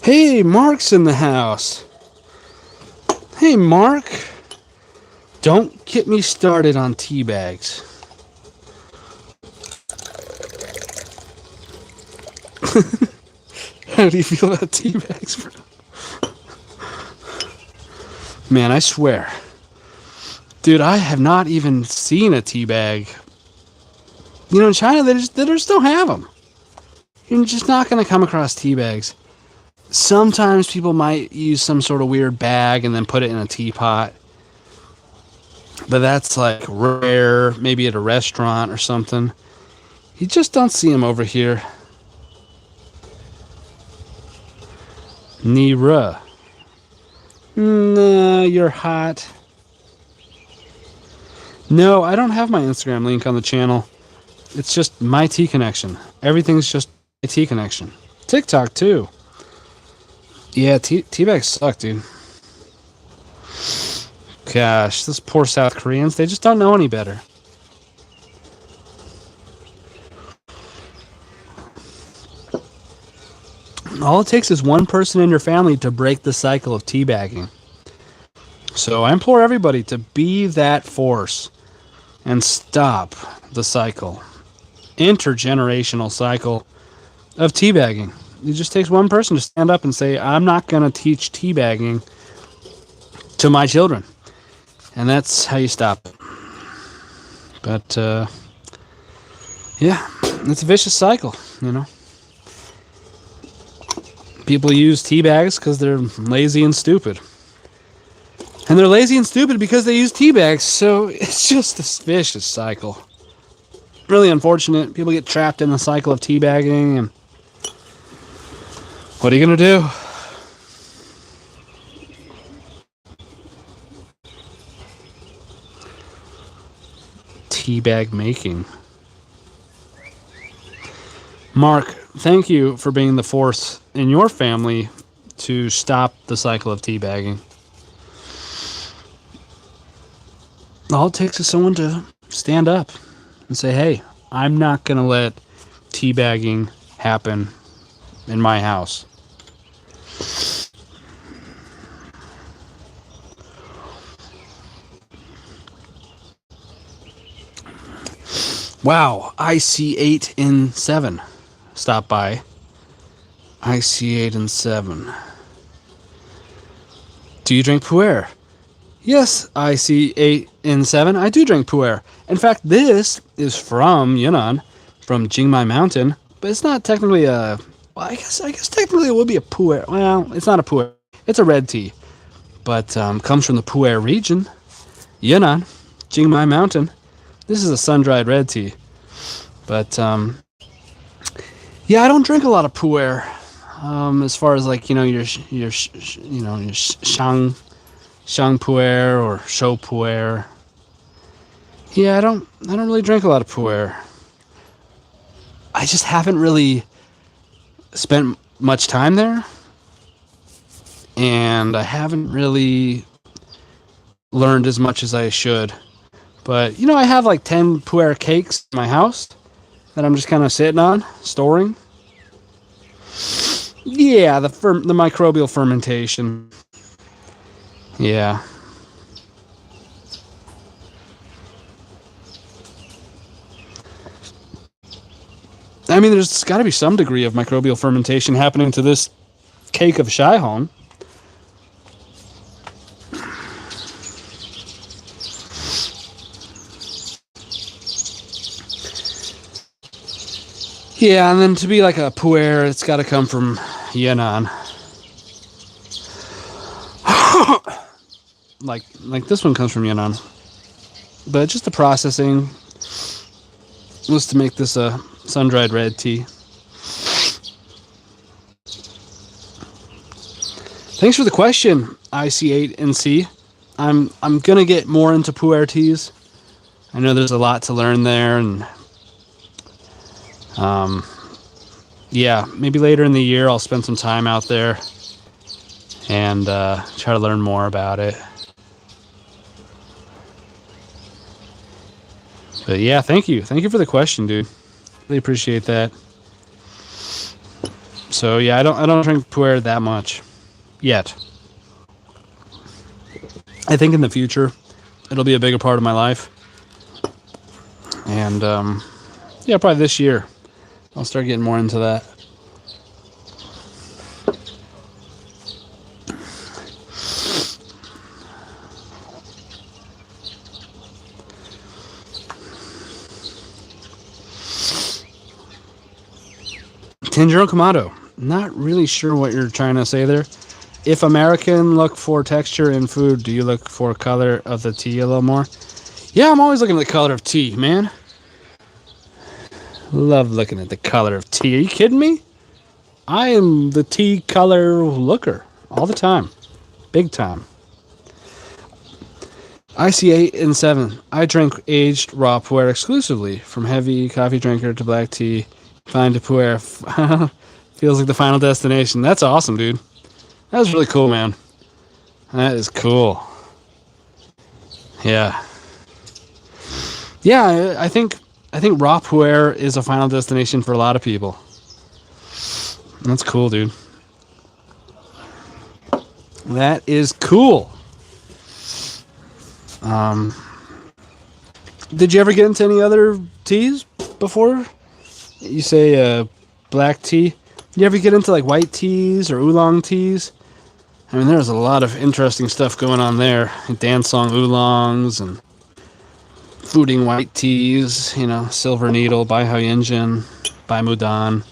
A: Hey, Mark's in the house. Hey, Mark. Don't get me started on tea bags. How do you feel about tea bags, bro? Man, I swear. Dude, I have not even seen a tea bag In China, they just don't have them. You're just not going to come across tea bags. Sometimes people might use some sort of weird bag and then put it in a teapot. But that's like rare, maybe at a restaurant or something. You just don't see them over here. Nira. No, you're hot. No, I don't have my Instagram link on the channel. It's just my tea connection. Everything's just my tea connection. TikTok too. Yeah, tea bags suck, dude. Gosh, those poor South Koreans, they just don't know any better. All it takes is one person in your family to break the cycle of teabagging. So I implore everybody to be that force and stop the cycle. Intergenerational cycle of teabagging. It just takes one person to stand up and say, I'm not going to teach teabagging to my children. And that's how you stop it. But, yeah, it's a vicious cycle, People use tea bags because they're lazy and stupid. And they're lazy and stupid because they use tea bags, so it's just this vicious cycle. Really unfortunate. People get trapped in the cycle of teabagging, and what are you going to do? Teabag making. Mark, thank you for being the force in your family to stop the cycle of teabagging. All it takes is someone to stand up and say, hey, I'm not going to let teabagging happen in my house. Wow, IC8 in 7. Stop by. IC8 in 7. Do you drink pu'er? Yes, IC8 in 7. I do drink pu'er. In fact, this is from Yunnan, from Jingmai Mountain, but it's not technically a... Well, I guess technically it would be a pu'er. Well, it's not a pu'er. It's a red tea, but comes from the pu'er region. Yunnan, Jingmai Mountain. This is a sun-dried red tea, but yeah, I don't drink a lot of pu'er. As far as like your shang pu'er or shou pu'er. Yeah, I don't really drink a lot of pu'er. I just haven't really spent much time there, and I haven't really learned as much as I should. But, I have like 10 pu'er cakes in my house that I'm just kind of sitting on, storing. Yeah, the microbial fermentation. Yeah. I mean, there's got to be some degree of microbial fermentation happening to this cake of Shaihong. Yeah, and then to be like a pu'er, it's got to come from Yunnan. like this one comes from Yunnan. But just the processing was to make this a sun-dried red tea. Thanks for the question, IC8NC. I'm gonna get more into pu'er teas. I know there's a lot to learn there, and yeah, maybe later in the year I'll spend some time out there and try to learn more about it. But yeah, thank you for the question, dude. Really appreciate that. So yeah, I don't drink pu'er that much yet. I think in the future it'll be a bigger part of my life, and yeah, probably this year I'll start getting more into that. Tanjiro Kamado. Not really sure what you're trying to say there. If American look for texture in food, do you look for color of the tea a little more? Yeah, I'm always looking at the color of tea, man. Love looking at the color of tea. Are you kidding me? I am the tea color looker all the time. Big time. IC8 and 7. I drink aged raw pu'er exclusively. From heavy coffee drinker to black tea. Fine to pu'er. Feels like the final destination. That's awesome, dude. That was really cool, man. That is cool. Yeah. Yeah, I think raw pu'er is a final destination for a lot of people. That's cool, dude. That is cool. Did you ever get into any other teas before? You say black tea. You ever get into like white teas or oolong teas? I mean, there's a lot of interesting stuff going on there. Dansong oolongs and fooding white teas, you know, Silver Needle, Bai Hao Yinjin, Bai Mudan.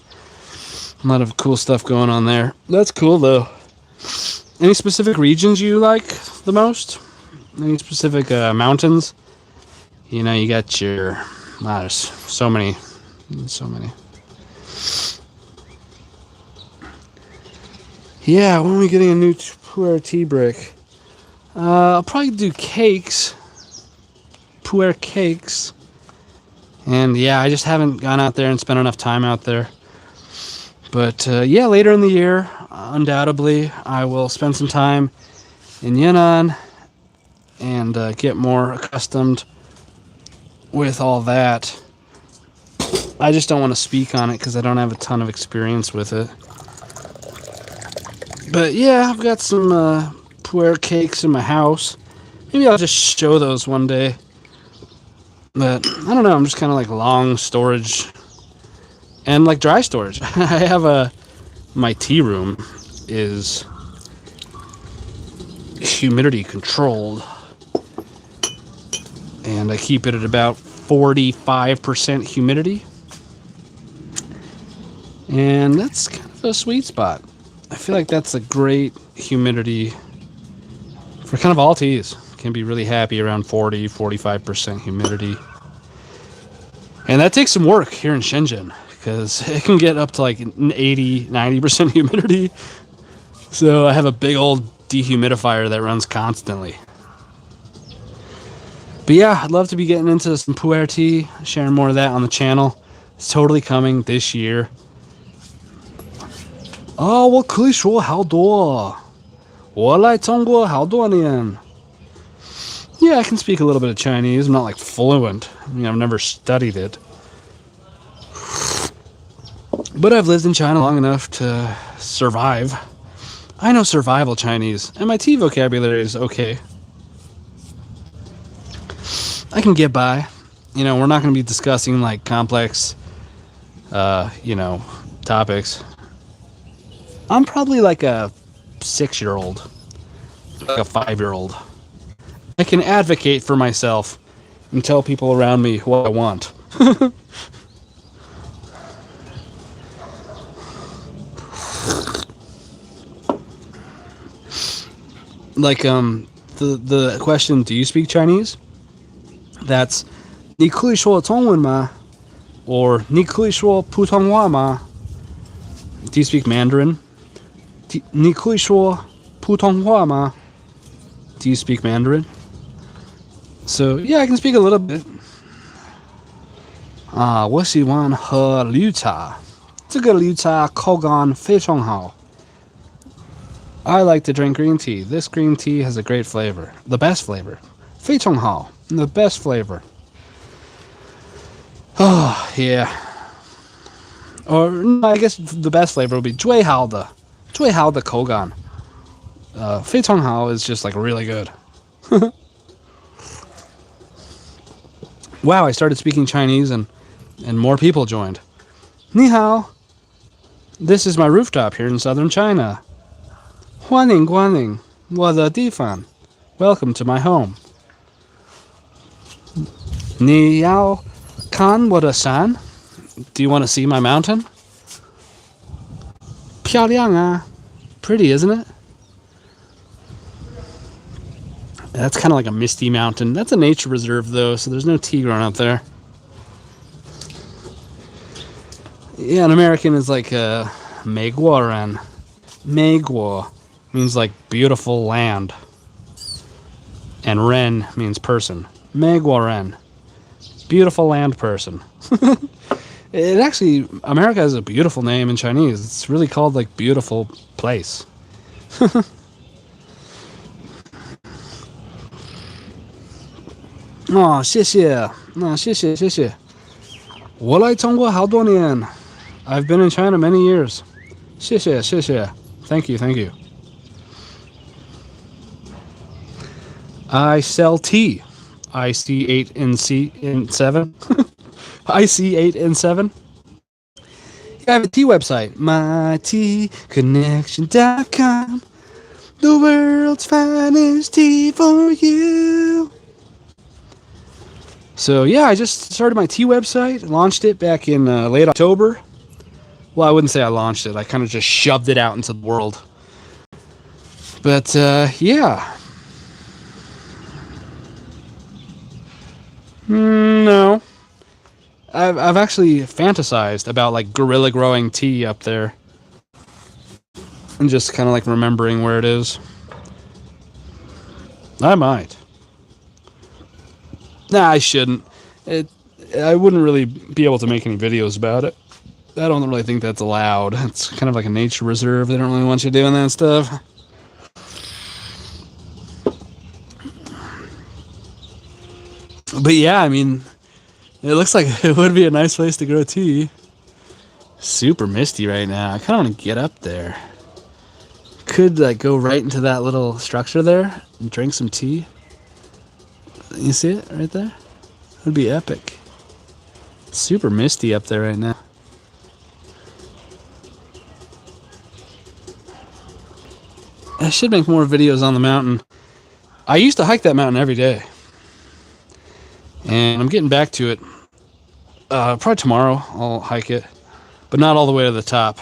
A: A lot of cool stuff going on there. That's cool, though. Any specific regions you like the most? Any specific mountains? You know, you got your... Wow, there's so many. So many. Yeah, when are we getting a new pu'er tea brick? I'll probably do cakes. Pu'er cakes. And yeah, I just haven't gone out there and spent enough time out there. But yeah, later in the year, undoubtedly, I will spend some time in Yunnan and get more accustomed with all that. I just don't want to speak on it because I don't have a ton of experience with it. But yeah, I've got some pu'er cakes in my house. Maybe I'll just show those one day. But I don't know, I'm just kind of like long storage and like dry storage. I have my tea room is humidity controlled. And I keep it at about 45% humidity. And that's kind of a sweet spot. I feel like that's a great humidity for kind of all teas. Can be really happy around 40-45% humidity. And that takes some work here in Shenzhen because it can get up to like 80-90% humidity. So I have a big old dehumidifier that runs constantly. But yeah, I'd love to be getting into some pu'er tea, sharing more of that on the channel. It's totally coming this year. Oh, 我可以说好多。我来中国好多年。Yeah, I can speak a little bit of Chinese. I'm not like fluent. I mean, I've never studied it. But I've lived in China long enough to survive. I know survival Chinese, and my tea vocabulary is okay. I can get by. You know, we're not going to be discussing like complex, you know, topics. I'm probably like a 6-year-old, like a 5-year-old. I can advocate for myself and tell people around me what I want. Like the question, do you speak Chinese? That's 你可以说中文吗? Or 你可以说普通话吗? Do you speak Mandarin? 你可以说普通话吗? Do you speak Mandarin? So yeah, I can speak a little bit. 我喜欢喝绿茶，这个绿茶口感非常好。I like to drink green tea. This green tea has a great flavor. The best flavor. 非常好. The best flavor. Oh, yeah. Or, I guess the best flavor would be 最好的口感. 非常好 is just like really good. Wow, I started speaking Chinese and more people joined. 你好. This is my rooftop here in southern China. 欢迎光临我的地方. Welcome to my home. 你要看我的山? Do you want to see my mountain? 漂亮啊. Pretty, isn't it? That's kind of like a misty mountain. That's a nature reserve, though, so there's no tea growing up there. Yeah, an American is like美国人. 美国 means like beautiful land. And ren means person. 美国人. Beautiful land person. It actually, America has a beautiful name in Chinese. It's really called like beautiful place. Oh, 谢谢. No, 谢谢, 谢谢. 我来中国好多年. I've been in China many years. 谢谢, 谢谢. Thank you, thank you. I sell tea. IC8 and C7. IC8 and 7. I have a tea website. myteaconnection.com. The world's finest tea for you. So yeah, I just started my tea website. Launched it back in late October. Well, I wouldn't say I launched it. I kind of just shoved it out into the world. But yeah. No. I've actually fantasized about like guerrilla growing tea up there. And just kind of like remembering where it is. I might. Nah, I shouldn't. I wouldn't really be able to make any videos about it. I don't really think that's allowed. It's kind of like a nature reserve. They don't really want you doing that stuff. But yeah, I mean, it looks like it would be a nice place to grow tea. Super misty right now. I kind of want to get up there. Could like go right into that little structure there and drink some tea. You see it right there? It would be epic. Super misty up there right now. I should make more videos on the mountain. I used to hike that mountain every day. And I'm getting back to it. Probably tomorrow I'll hike it. But not all the way to the top.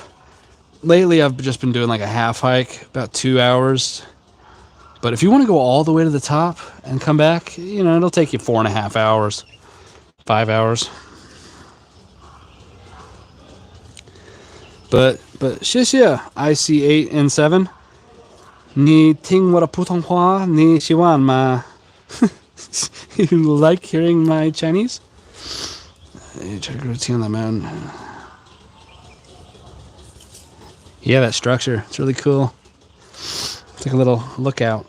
A: Lately I've just been doing like a half hike, about 2 hours. But if you want to go all the way to the top and come back, you know, it'll take you 4.5 hours. 5 hours. But 谢谢 IC8 and 7. 你听我的普通话，你喜欢吗? You like hearing my Chinese? You try to grow tea on the mountain. Yeah, that structure. It's really cool. It's like a little lookout.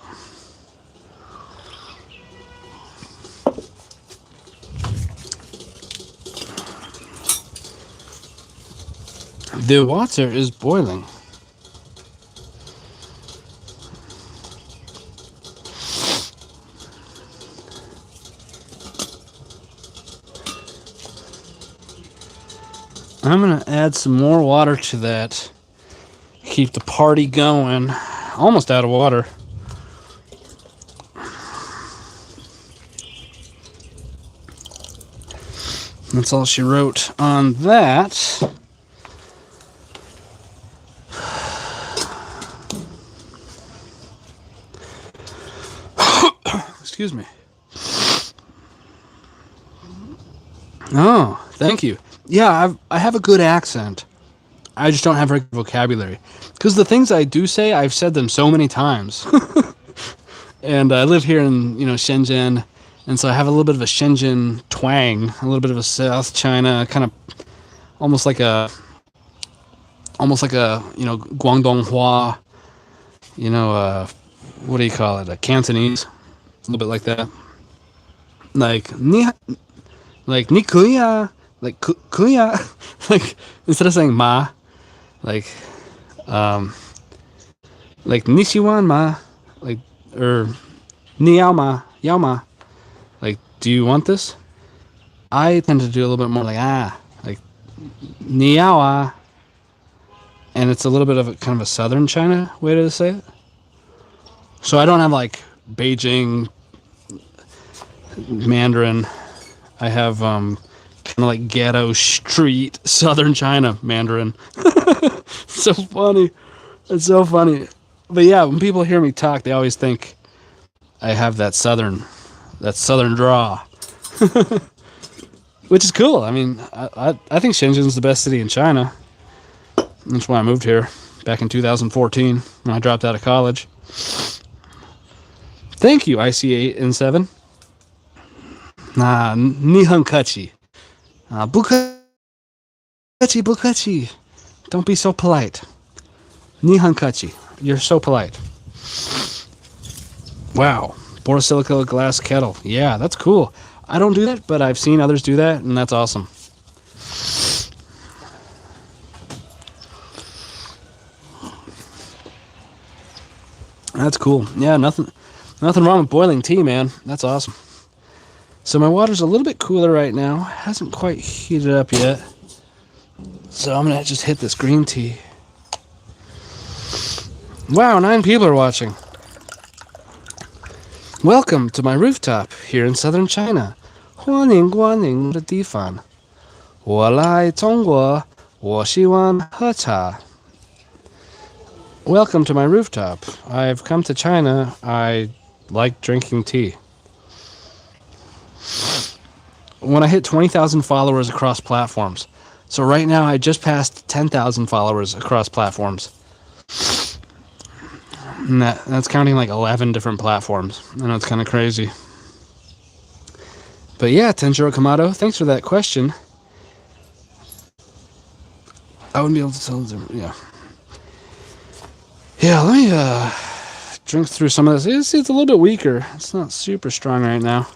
A: The water is boiling. I'm gonna add some more water to that. Keep the party going. Almost out of water. That's all she wrote on that. Excuse me. Oh, thank you. Yeah, I have a good accent. I just don't have very good vocabulary. Because the things I do say, I've said them so many times. And I live here in, Shenzhen. And so I have a little bit of a Shenzhen twang. A little bit of a South China, kind of almost like a, Guangdong Hua. What do you call it? A Cantonese. A little bit like that. Like, ni kuya. Like, kuya. Like, instead of saying ma. Like Nishiwan ma, or Niao ma, Yao ma. Like, do you want this? I tend to do a little bit more like Niao ah. And it's a little bit of kind of a southern China way to say it. So I don't have like Beijing Mandarin. I have kind of like ghetto street southern China Mandarin. So funny. It's so funny. But yeah, when people hear me talk, they always think I have that southern draw. Which is cool. I mean, I think Shenzhen's the best city in China. That's why I moved here back in 2014 when I dropped out of college. Thank you, IC8 and 7. Nihon kachi. Bukachi. Don't be so polite. Nihon kachi. You're so polite. Wow. Borosilicate glass kettle. Yeah, that's cool. I don't do that, but I've seen others do that, and that's awesome. That's cool. Yeah, nothing wrong with boiling tea, man. That's awesome. So my water's a little bit cooler right now. Hasn't quite heated up yet. So I'm gonna just hit this green tea. Wow, 9 people are watching. Welcome to my rooftop here in southern China. 欢迎光临的地方。我来中国，我喜欢喝茶。Welcome to my rooftop. I've come to China. I like drinking tea. When I hit 20,000 followers across platforms. So right now I just passed 10,000 followers across platforms. And that's counting like 11 different platforms. I know it's kind of crazy. But yeah, Tenjiro Kamado, thanks for that question. I wouldn't be able to tell them, yeah. Yeah, let me drink through some of this. It's a little bit weaker. It's not super strong right now.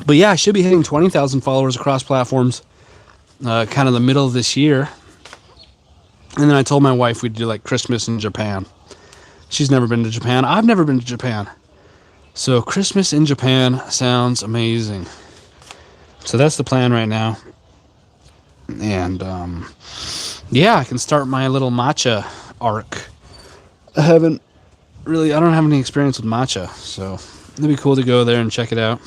A: But yeah, I should be hitting 20,000 followers across platforms kind of the middle of this year. And then I told my wife we'd do like Christmas in Japan. She's never been to Japan. I've never been to Japan. So Christmas in Japan sounds amazing. So that's the plan right now. And yeah, I can start my little matcha arc. I don't have any experience with matcha. So it'd be cool to go there and check it out.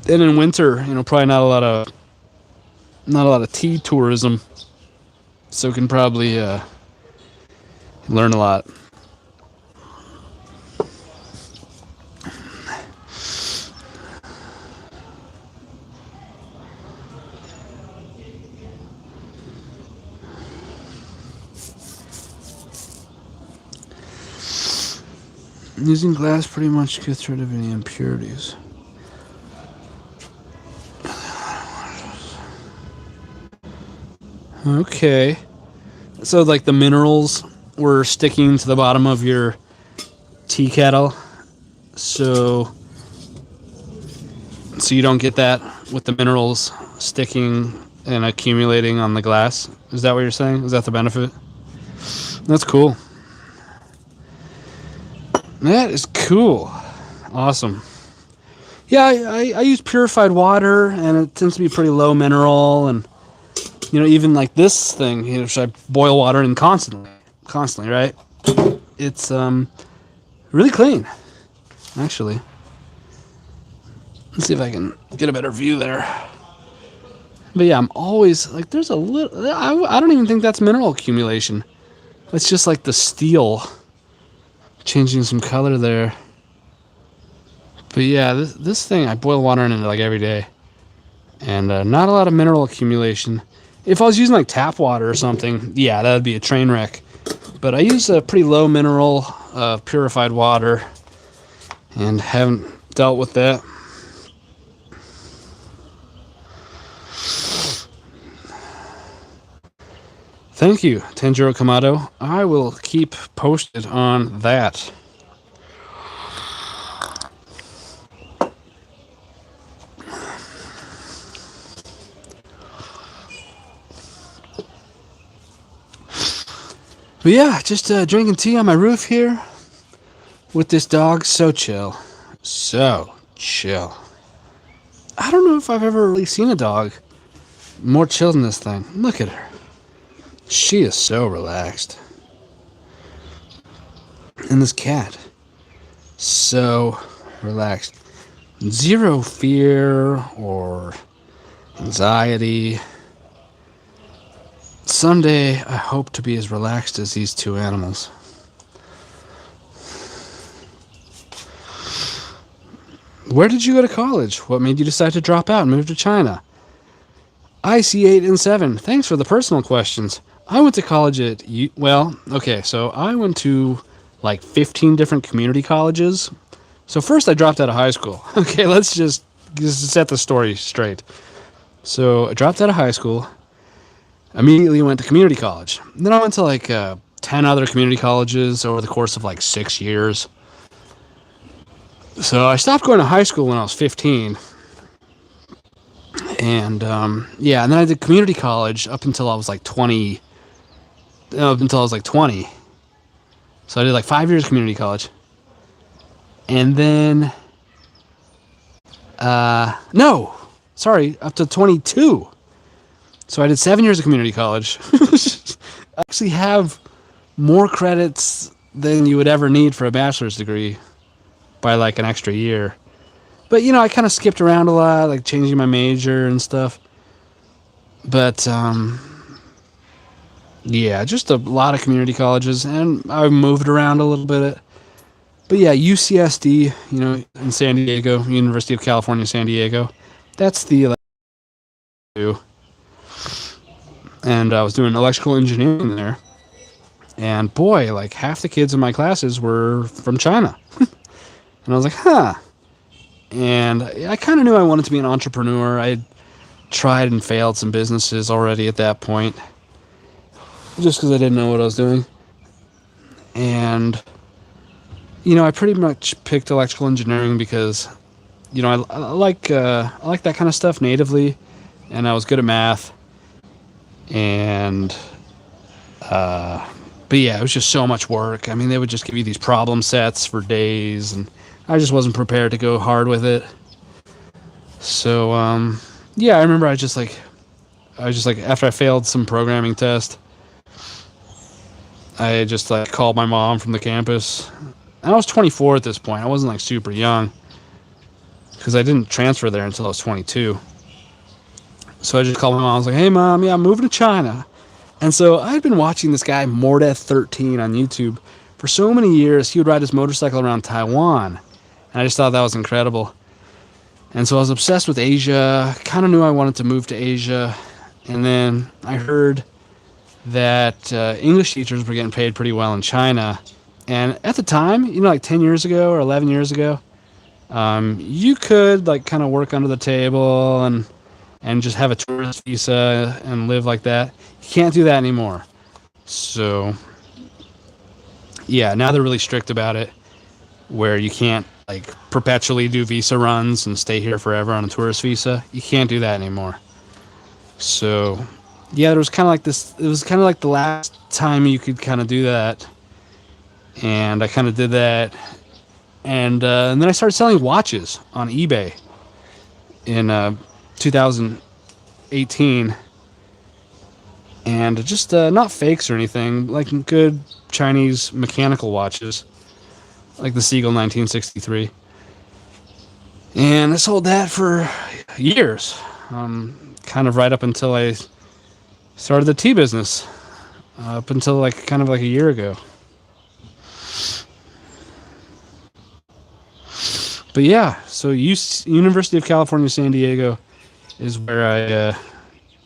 A: And in winter, probably not a lot of tea tourism, so can probably learn a lot. Using glass pretty much gets rid of any impurities. Okay. So like the minerals were sticking to the bottom of your tea kettle. So you don't get that with the minerals sticking and accumulating on the glass. Is that what you're saying? Is that the benefit? That's cool. That is cool. Awesome. Yeah, I use purified water, and it tends to be pretty low mineral, and even like this thing, should I boil water in constantly, right? It's really clean, actually. Let's see if I can get a better view there. But yeah, I'm always like, there's a little, I don't even think that's mineral accumulation. It's just like the steel changing some color there. But yeah, this thing, I boil water in it like every day. And not a lot of mineral accumulation. If I was using like tap water or something, yeah, that would be a train wreck. But I use a pretty low mineral purified water and haven't dealt with that. Thank you, Tenjiro Kamado. I will keep posted on that. But yeah, just drinking tea on my roof here with this dog. So chill. So chill. I don't know if I've ever really seen a dog more chill than this thing. Look at her. She is so relaxed. And this cat, so relaxed. Zero fear or anxiety. Someday, I hope to be as relaxed as these two animals. Where did you go to college? What made you decide to drop out and move to China? IC8 and 7. Thanks for the personal questions. I went to college at... so I went to like 15 different community colleges. So first I dropped out of high school. Okay, let's just set the story straight. So I dropped out of high school, immediately went to community college. Then I went to like 10 other community colleges over the course of like 6 years. So I stopped going to high school when I was 15. And and then I did community college up until I was like 20. Up until I was like 20. So I did like 5 years of community college. And then, up to 22. So I did 7 years of community college. I actually have more credits than you would ever need for a bachelor's degree by like an extra year. But, I kind of skipped around a lot, like changing my major and stuff. But, just a lot of community colleges. And I moved around a little bit. But yeah, UCSD, in San Diego, University of California, San Diego. That's the and I was doing electrical engineering there. And boy, like half the kids in my classes were from China. And I was like, huh. And I kind of knew I wanted to be an entrepreneur. I had tried and failed some businesses already at that point, just because I didn't know what I was doing. And, I pretty much picked electrical engineering because, I like that kind of stuff natively, and I was good at math. And, but yeah, it was just so much work. I mean, they would just give you these problem sets for days, and I just wasn't prepared to go hard with it. So, I remember I just like, after I failed some programming test, I just like called my mom from the campus. And I was 24 at this point. I wasn't like super young because I didn't transfer there until I was 22. So I just called my mom. I was like, hey, Mom, I'm moving to China. And so I'd been watching this guy, Mordeth13, on YouTube for so many years. He would ride his motorcycle around Taiwan. And I just thought that was incredible. And so I was obsessed with Asia. Kind of knew I wanted to move to Asia. And then I heard that English teachers were getting paid pretty well in China. And at the time, like 10 years ago or 11 years ago, you could like kind of work under the table and just have a tourist visa and live like that. You can't do that anymore. So, yeah, now they're really strict about it, where you can't like perpetually do visa runs and stay here forever on a tourist visa. You can't do that anymore. So, yeah, there was kind of like this. It was kind of like the last time you could kind of do that, and I kind of did that, and then I started selling watches on eBay in 2018, and just not fakes or anything, like good Chinese mechanical watches, like the Siegel 1963, and I sold that for years, kind of right up until I started the tea business, up until like kind of like a year ago. But yeah, so University of California, San Diego is where I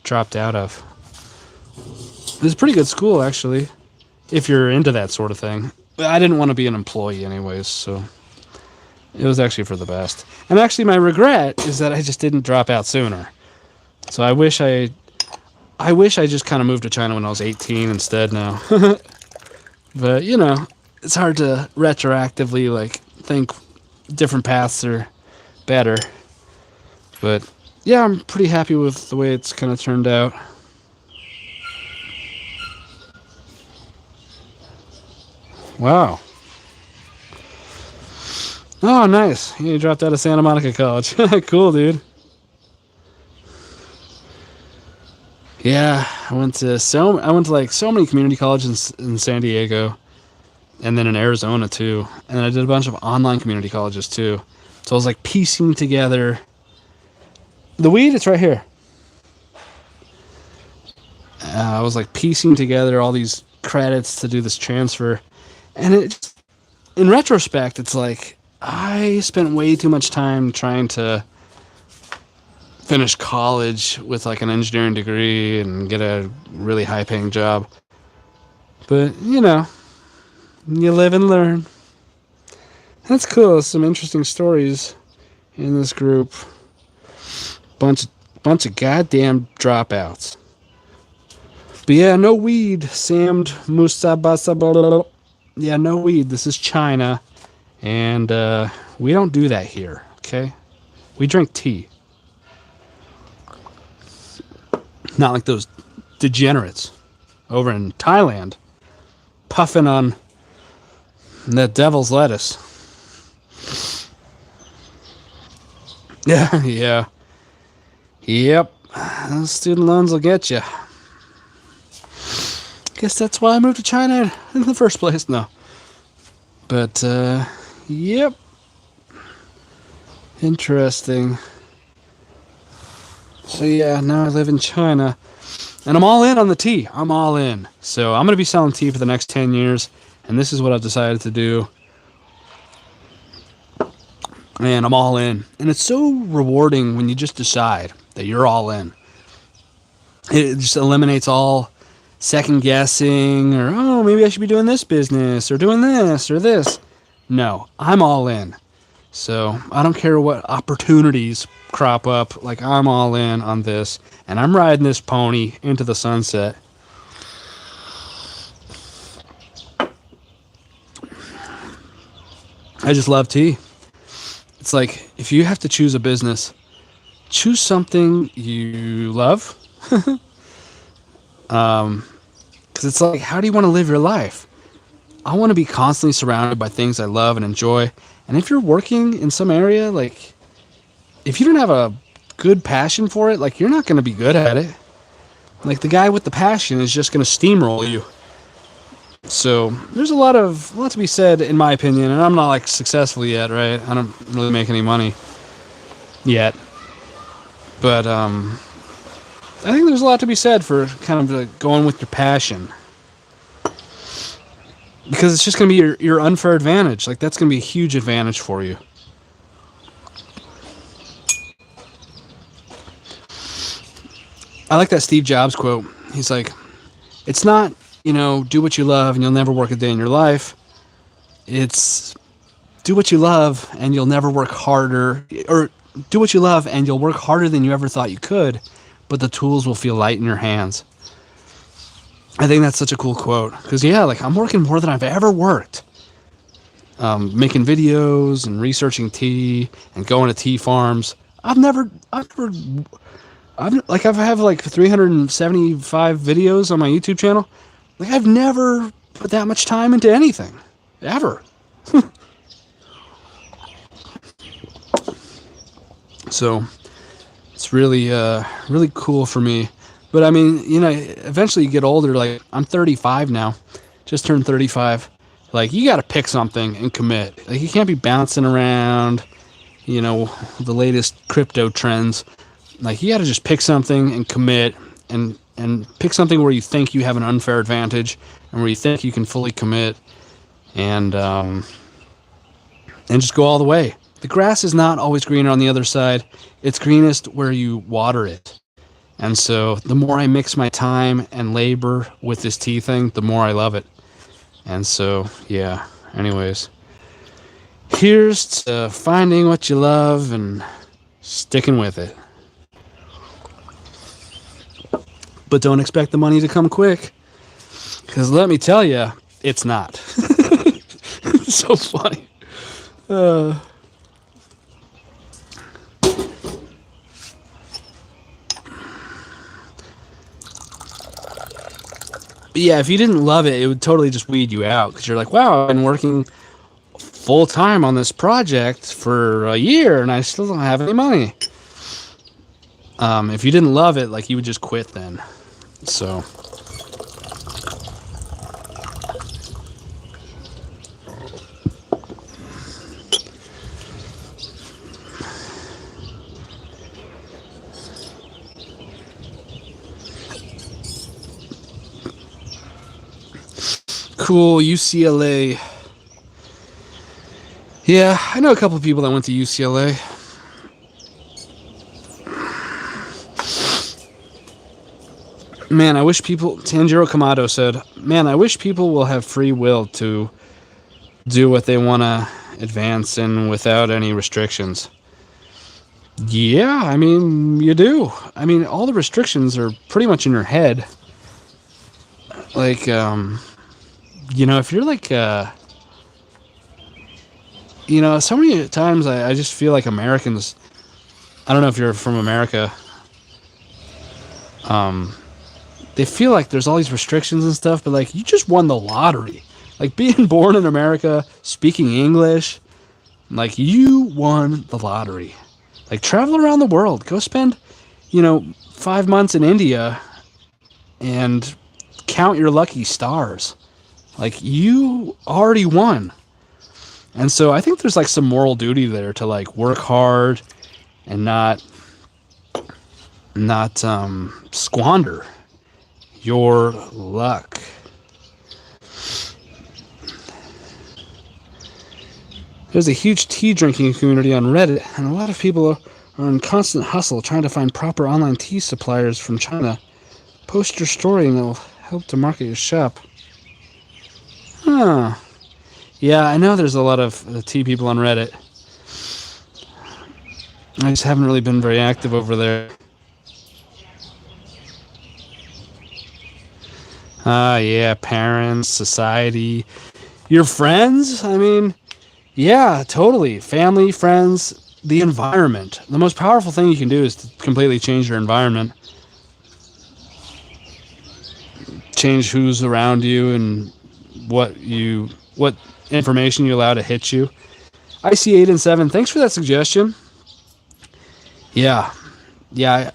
A: dropped out of. It was a pretty good school, actually, if you're into that sort of thing. But I didn't want to be an employee anyways, so it was actually for the best. And actually, my regret is that I just didn't drop out sooner. So I wish I just kind of moved to China when I was 18 instead now. But, it's hard to retroactively, like, think different paths are better. But, yeah, I'm pretty happy with the way it's kind of turned out. Wow. Oh, nice. You dropped out of Santa Monica College. Cool, dude. Yeah, I went to like so many community colleges in San Diego, and then in Arizona too. And then I did a bunch of online community colleges too. So I was like piecing together the weed. It's right here. I was like piecing together all these credits to do this transfer, and it, in retrospect, it's like I spent way too much time trying to finish college with like an engineering degree and get a really high paying job. But you know, you live and learn. That's cool. Some interesting stories in this group. Bunch of goddamn dropouts. But yeah, no weed. Sammed Musabasa. Yeah, no weed. This is China, and we don't do that here. Okay, we drink tea. Not like those degenerates over in Thailand, puffing on the devil's lettuce. Yeah, yeah. Yep. Those student loans will get you. Guess that's why I moved to China in the first place. No. But, yep. Interesting. So, yeah, now I live in China. And I'm all in on the tea. I'm all in. So, I'm going to be selling tea for the next 10 years. And this is what I've decided to do. And I'm all in. And it's so rewarding when you just decide that you're all in. It just eliminates all second guessing or, oh, maybe I should be doing this business or doing this or this. No, I'm all in. So I don't care what opportunities crop up. Like, I'm all in on this. And I'm riding this pony into the sunset. I just love tea. It's like, if you have to choose a business, choose something you love. Because it's like, how do you want to live your life? I want to be constantly surrounded by things I love and enjoy. And if you're working in some area, like, if you don't have a good passion for it, like, you're not going to be good at it. Like, the guy with the passion is just going to steamroll you. So there's a lot to be said, in my opinion, and I'm not like successful yet, right? I don't really make any money yet, but I think there's a lot to be said for kind of like going with your passion, because it's just going to be your unfair advantage. Like, that's going to be a huge advantage for you. I like that Steve Jobs quote. He's like, it's not, do what you love and you'll never work a day in your life. It's do what you love and you'll never work harder, or do what you love and you'll work harder than you ever thought you could, but the tools will feel light in your hands. I think that's such a cool quote, because yeah, like, I'm working more than I've ever worked. Making videos and researching tea and going to tea farms. I have like 375 videos on my YouTube channel. Like, I've never put that much time into anything, ever. So it's really, really cool for me. But I mean, eventually you get older. Like, I'm 35 now, just turned 35. Like, you got to pick something and commit. Like, you can't be bouncing around, the latest crypto trends. Like, you got to just pick something and commit, and pick something where you think you have an unfair advantage and where you think you can fully commit, and just go all the way. The grass is not always greener on the other side. It's greenest where you water it. And so the more I mix my time and labor with this tea thing, the more I love it. And so, yeah, anyways, here's to finding what you love and sticking with it. But don't expect the money to come quick, because let me tell you, it's not. It's so funny. But yeah, if you didn't love it, it would totally just weed you out, because you're like, wow, I've been working full time on this project for a year and I still don't have any money. If you didn't love it, like, you would just quit then. So Cool, UCLA. Yeah, I know a couple of people that went to UCLA. Man, I wish people... Tanjiro Kamado said, man, I wish people will have free will to do what they want to advance in without any restrictions. Yeah, I mean, you do. I mean, all the restrictions are pretty much in your head. Like, if you're like, so many times I just feel like Americans, I don't know if you're from America, they feel like there's all these restrictions and stuff, but like, you just won the lottery. Like, being born in America, speaking English, like, you won the lottery. Like, travel around the world. Go spend, 5 months in India and count your lucky stars. Like, you already won. And so I think there's like some moral duty there to like work hard and not squander your luck. There's a huge tea drinking community on Reddit, and a lot of people are in constant hustle trying to find proper online tea suppliers from China. Post your story and it'll help to market your shop. Huh. Yeah, I know there's a lot of tea people on Reddit. I just haven't really been very active over there. Yeah, parents, society, your friends. I mean, yeah, totally. Family, friends, the environment. The most powerful thing you can do is to completely change your environment. Change who's around you and what information you allow to hit you. IC8 and 7, thanks for that suggestion. Yeah,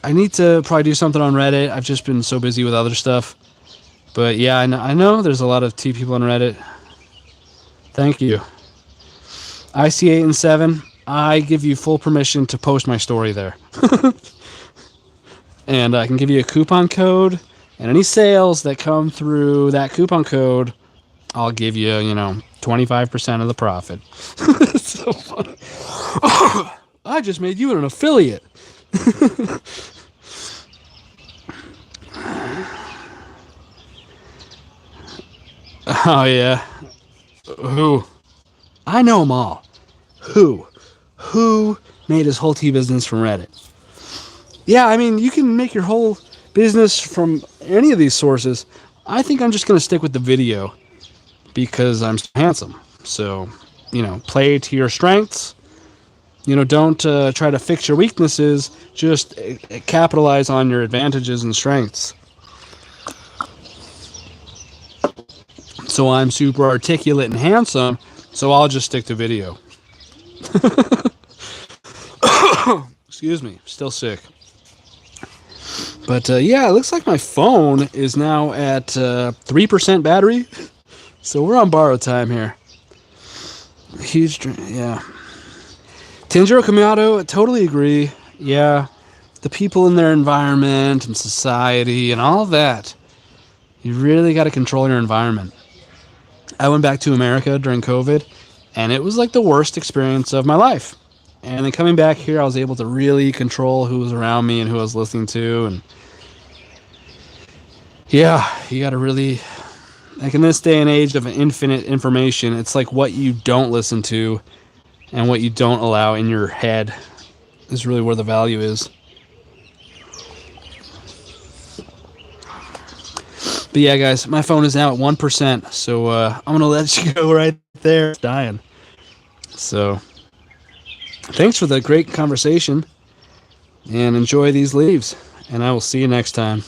A: I need to probably do something on Reddit. I've just been so busy with other stuff. But yeah, I know there's a lot of tea people on Reddit. Thank you. IC8 and 7, I give you full permission to post my story there. And I can give you a coupon code, and any sales that come through that coupon code, I'll give you, 25% of the profit. It's so funny. I just made you an affiliate. Oh, yeah. Who? I know them all. Who? Who made his whole tea business from Reddit? Yeah, I mean, you can make your whole business from any of these sources. I think I'm just going to stick with the video because I'm handsome. So, play to your strengths. Don't try to fix your weaknesses. Just capitalize on your advantages and strengths. So I'm super articulate and handsome, so I'll just stick to video. Excuse me, still sick. But yeah, it looks like my phone is now at 3% battery. So we're on borrowed time here. Huge, yeah. Tanjiro Kamado, totally agree. Yeah, the people in their environment and society and all that. You really got to control your environment. I went back to America during COVID, and it was like the worst experience of my life. And then coming back here, I was able to really control who was around me and who I was listening to. And yeah, you got to really, like in this day and age of infinite information, it's like what you don't listen to and what you don't allow in your head is really where the value is. But yeah, guys, my phone is now at 1%, so I'm going to let you go right there. It's dying. So, thanks for the great conversation, and enjoy these leaves, and I will see you next time.